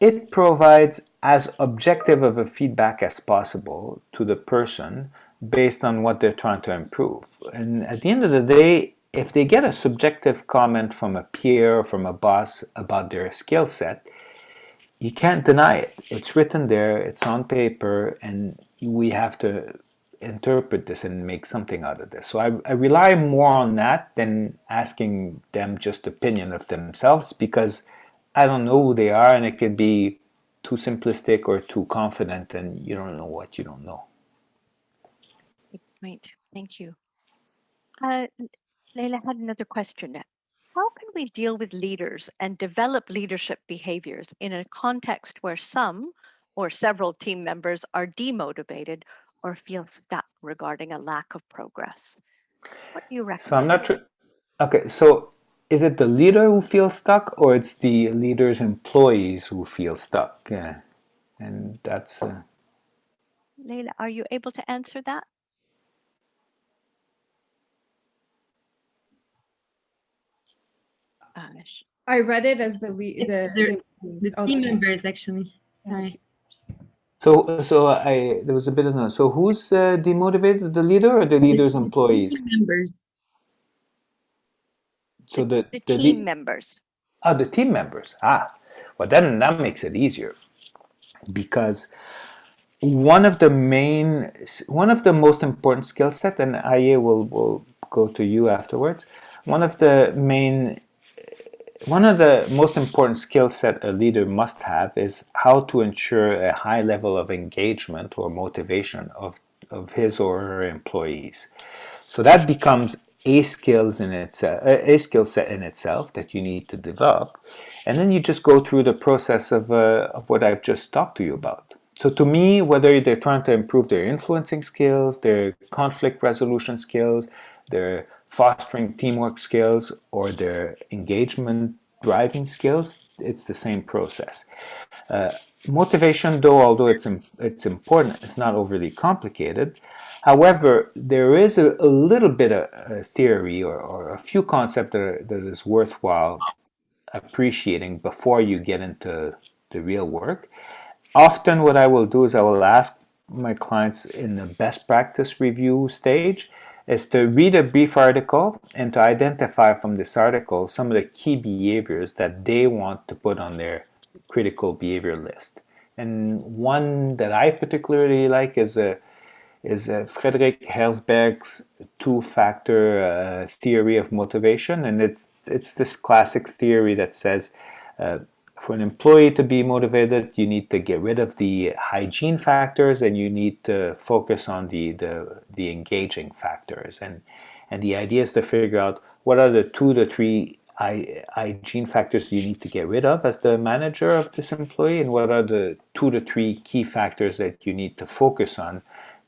it provides as objective of a feedback as possible to the person based on what they're trying to improve. And at the end of the day, if they get a subjective comment from a peer or from a boss about their skill set, you can't deny it. It's written there, it's on paper, and we have to interpret this and make something out of this. So I rely more on that than asking them just opinion of themselves because I don't know who they are and it could be too simplistic or too confident and you don't know what you don't know. Great, thank you. Leila had another question. How can we deal with leaders and develop leadership behaviors in a context where some or several team members are demotivated or feel stuck regarding a lack of progress. What do you recommend? So I'm not sure. Okay, so is it the leader who feels stuck, or it's the leader's employees who feel stuck? Yeah, and that's Leila, are you able to answer that? I read it as the team members actually. Sorry. there was a bit of noise. So who's demotivated, the leader or the leader's employees? Team members. So the the team members. Oh, the team members. Well, then that makes it easier, because one of the most important skill set, and Aye will go to you afterwards. One of the most important skill set a leader must have is how to ensure a high level of engagement or motivation of his or her employees. So that becomes a skill set in itself that you need to develop, and then you just go through the process of what I've just talked to you about. So to me, whether they're trying to improve their influencing skills, their conflict resolution skills, their fostering teamwork skills, or their engagement driving skills, it's the same process. Motivation, though, although it's important, it's not overly complicated. However, there is a little bit of a theory or a few concepts that is worthwhile appreciating before you get into the real work. Often what I will do is I will ask my clients in the best practice review stage is to read a brief article and to identify from this article some of the key behaviors that they want to put on their critical behavior list. And one that I particularly like is Frederick Herzberg's two-factor theory of motivation, and it's this classic theory that says for an employee to be motivated, you need to get rid of the hygiene factors and you need to focus on the engaging factors. And the idea is to figure out what are the 2 to 3 hygiene factors you need to get rid of as the manager of this employee, and what are the 2 to 3 key factors that you need to focus on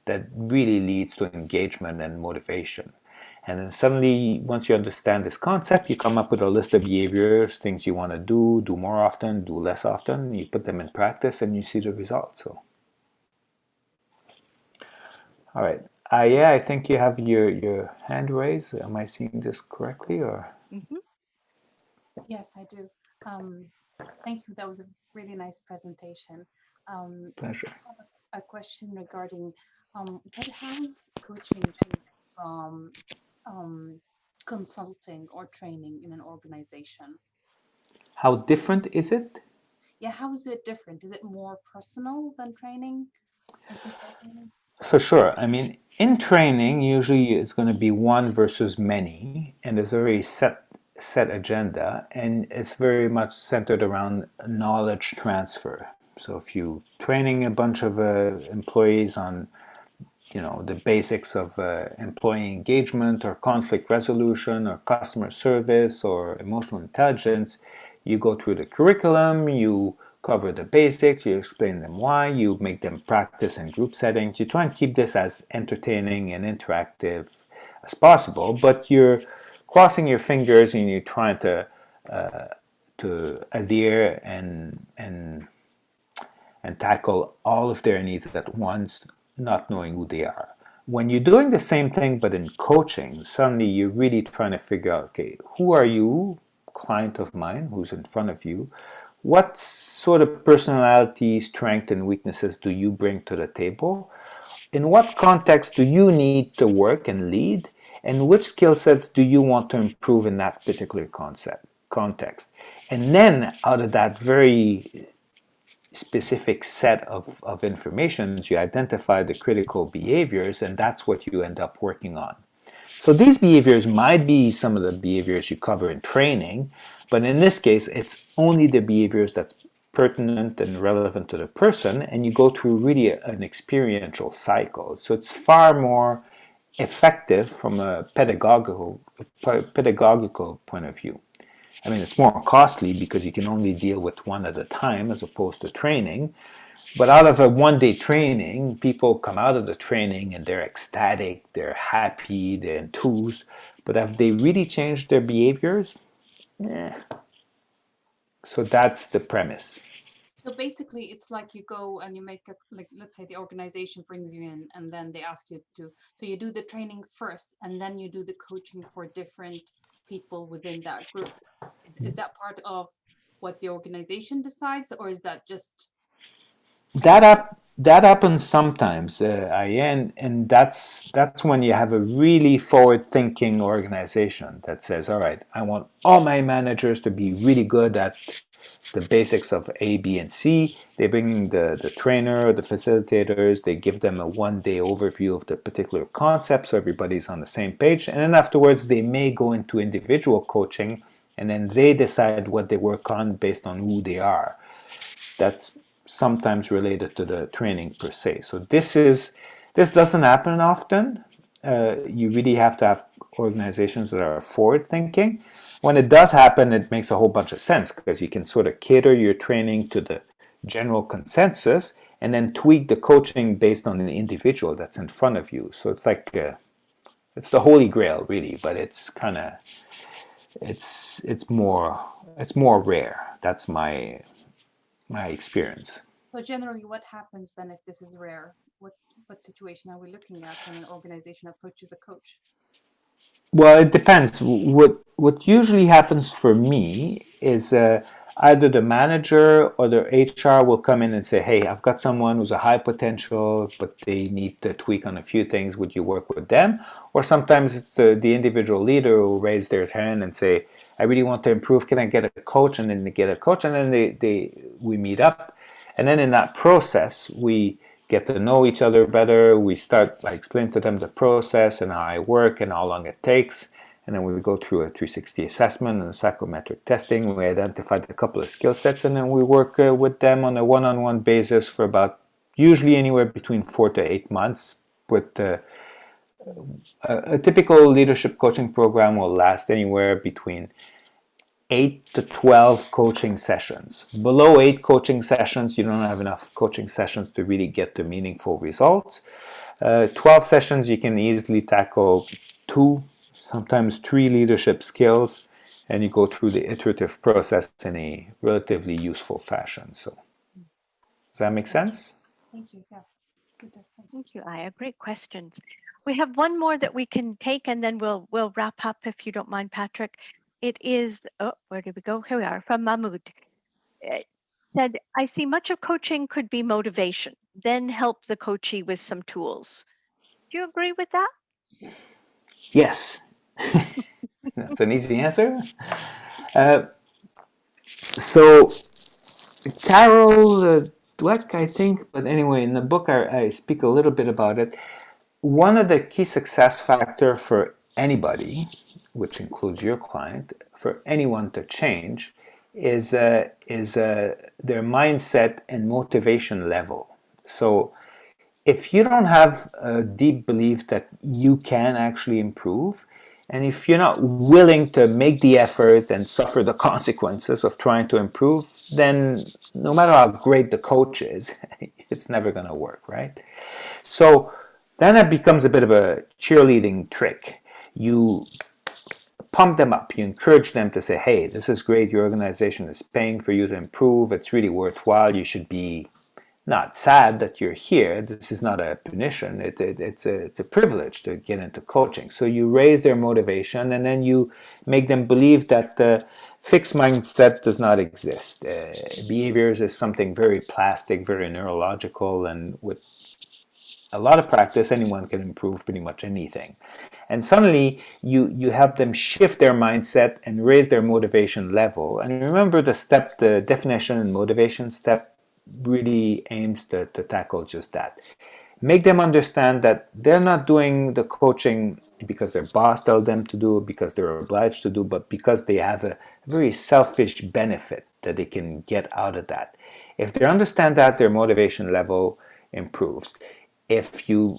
that really leads to engagement and motivation. And then suddenly, once you understand this concept, you come up with a list of behaviors, things you want to do more often, do less often. You put them in practice and you see the results. So, all right. Yeah, I think you have your hand raised. Am I seeing this correctly, or? Mm-hmm. Yes, I do. Thank you. That was a really nice presentation. Pleasure. I have a question regarding how is coaching different from consulting or training in an organization? How different is it? Yeah, how is it different? Is it more personal than training and consulting? For sure. I mean, in training, usually it's going to be one versus many, and there's a very set agenda, and it's very much centered around knowledge transfer. So if you training a bunch of employees on the basics of employee engagement or conflict resolution or customer service or emotional intelligence, you go through the curriculum, you cover the basics, you explain them why, you make them practice in group settings. You try and keep this as entertaining and interactive as possible, but you're crossing your fingers and you're trying to adhere and tackle all of their needs at once, not knowing who they are. When you're doing the same thing but in coaching, suddenly you're really trying to figure out, okay, who are you, client of mine, who's in front of you? What sort of personality, strength, and weaknesses do you bring to the table? In what context do you need to work and lead? And which skill sets do you want to improve in that particular context? And then out of that very specific set of information, you identify the critical behaviors, and that's what you end up working on. So these behaviors might be some of the behaviors you cover in training, but in this case, it's only the behaviors that's pertinent and relevant to the person, and you go through really an experiential cycle. So it's far more effective from a pedagogical point of view. I mean, it's more costly because you can only deal with one at a time as opposed to training, But out of a one-day training, people come out of the training and they're ecstatic, they're happy, they're enthused. But have they really changed their behaviors? Eh. So that's the premise. So basically, it's like you go and you make a, like, let's say the organization brings you in and then they ask you to, so you do the training first and then you do the coaching for different people within that group. Is that part of what the organization decides, or is that just? That happens sometimes, and that's when you have a really forward-thinking organization that says, all right, I want all my managers to be really good at the basics of A, B, and C. They bring in the trainer, the facilitators, they give them a one-day overview of the particular concept so everybody's on the same page. And then afterwards, they may go into individual coaching, and then they decide what they work on based on who they are. That's sometimes related to the training per se. So this doesn't happen often. You really have to have organizations that are forward-thinking. When it does happen, it makes a whole bunch of sense because you can sort of cater your training to the general consensus and then tweak the coaching based on the individual that's in front of you. So it's like it's the holy grail, really, but it's kind of it's more rare. That's my experience. So generally, what happens then if this is rare? What situation are we looking at when an organization approaches a coach? Well, it depends. What usually happens for me is either the manager or the HR will come in and say, hey, I've got someone who's a high potential, but they need to tweak on a few things. Would you work with them? Or sometimes it's the individual leader who raise their hand and say, I really want to improve. Can I get a coach? And then they get a coach, and then we meet up. And then in that process, we get to know each other better. We start, I explain to them the process and how I work and how long it takes. And then we go through a 360 assessment and a psychometric testing. We identified a couple of skill sets, and then we work with them on a one-on-one basis for about usually anywhere between 4 to 8 months. With a typical leadership coaching program will last anywhere between 8 to 12 coaching sessions. Below 8 coaching sessions, you don't have enough coaching sessions to really get to meaningful results. 12 sessions, you can easily tackle 2, sometimes 3 leadership skills, and you go through the iterative process in a relatively useful fashion. So, does that make sense? Thank you. Yeah. It does. Thank you. Thank you, Aya. Great questions. We have one more that we can take, and then we'll wrap up if you don't mind, Patrick. It is, oh, where did we go? Here we are, from Mahmoud. It said, I see much of coaching could be motivation, then help the coachee with some tools. Do you agree with that? Yes. That's an easy answer. So, Carol Dweck, I think, but anyway, in the book I speak a little bit about it. One of the key success factor for anybody, which includes your client, for anyone to change, is their mindset and motivation level. So if you don't have a deep belief that you can actually improve, and if you're not willing to make the effort and suffer the consequences of trying to improve, then no matter how great the coach is, it's never going to work, right? So then it becomes a bit of a cheerleading trick. You pump them up. You encourage them to say, hey, this is great. Your organization is paying for you to improve. It's really worthwhile. You should be not sad that you're here. This is not a punition. It's a privilege to get into coaching. So you raise their motivation, and then you make them believe that fixed mindset does not exist. Behaviors is something very plastic, very neurological, and with a lot of practice, anyone can improve pretty much anything. And suddenly, you help them shift their mindset and raise their motivation level. And remember the definition and motivation step really aims to tackle just that. Make them understand that they're not doing the coaching because their boss tells them to do it, because they're obliged to do, but because they have a very selfish benefit that they can get out of that. If they understand that, their motivation level improves. If you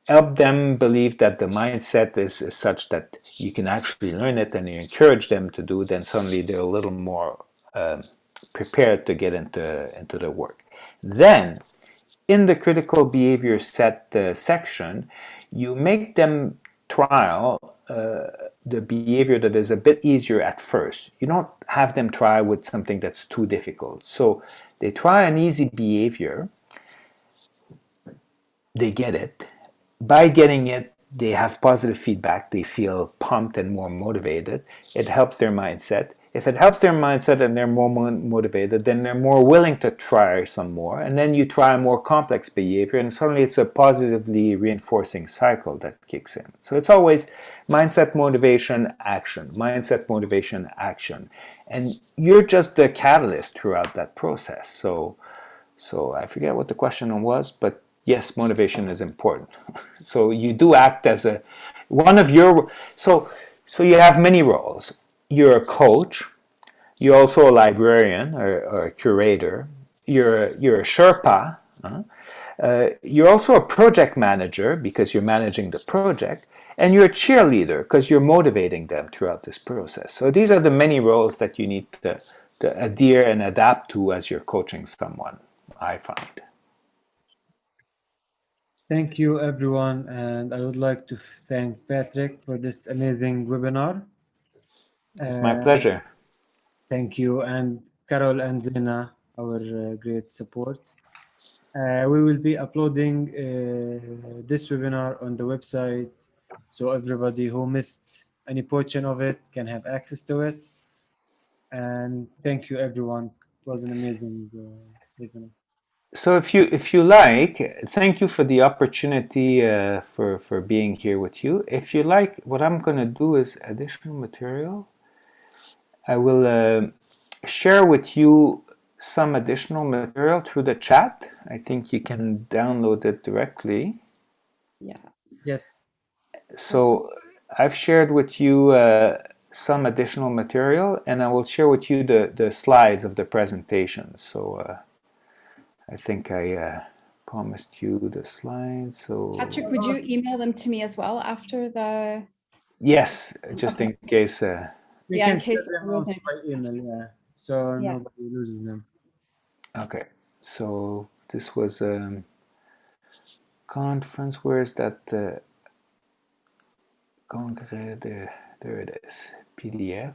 help them believe that the mindset is such that you can actually learn it and you encourage them to do, then suddenly they're a little more prepared to get into the work. Then, in the critical behavior set section, you make them trial the behavior that is a bit easier at first. You don't have them try with something that's too difficult. So they try an easy behavior, they get it. By getting it, they have positive feedback, they feel pumped and more motivated. It helps their mindset. If it helps their mindset and they're more motivated, then they're more willing to try some more. And then you try a more complex behavior, and suddenly it's a positively reinforcing cycle that kicks in. So it's always mindset, motivation, action, mindset, motivation, action. And you're just the catalyst throughout that process. So I forget what the question was, but yes, motivation is important. So you do act as one of your, so you have many roles. You're a coach, you're also a librarian or a curator, you're a Sherpa, you're also a project manager because you're managing the project, and you're a cheerleader because you're motivating them throughout this process. So these are the many roles that you need to adhere and adapt to as you're coaching someone, I find. Thank you, everyone, and I would like to thank Patrick for this amazing webinar. It's my pleasure. Thank you, and Carol and Zena, our great support. We will be uploading this webinar on the website, so everybody who missed any portion of it can have access to it. And thank you, everyone. It was an amazing webinar. So if you like, thank you for the opportunity for being here with you. If you like, what I'm going to do is additional material. I will share with you some additional material through the chat. I think you can download it directly. Yeah. Yes. So I've shared with you some additional material, and I will share with you the slides of the presentation. So I think I promised you the slides. So Patrick, would you email them to me as well after the? yes, just in case. We Yeah, can in case share them there was also any- by email, yeah, so Yeah. nobody loses them. Okay, so this was conference. Where is that? There it is. PDF.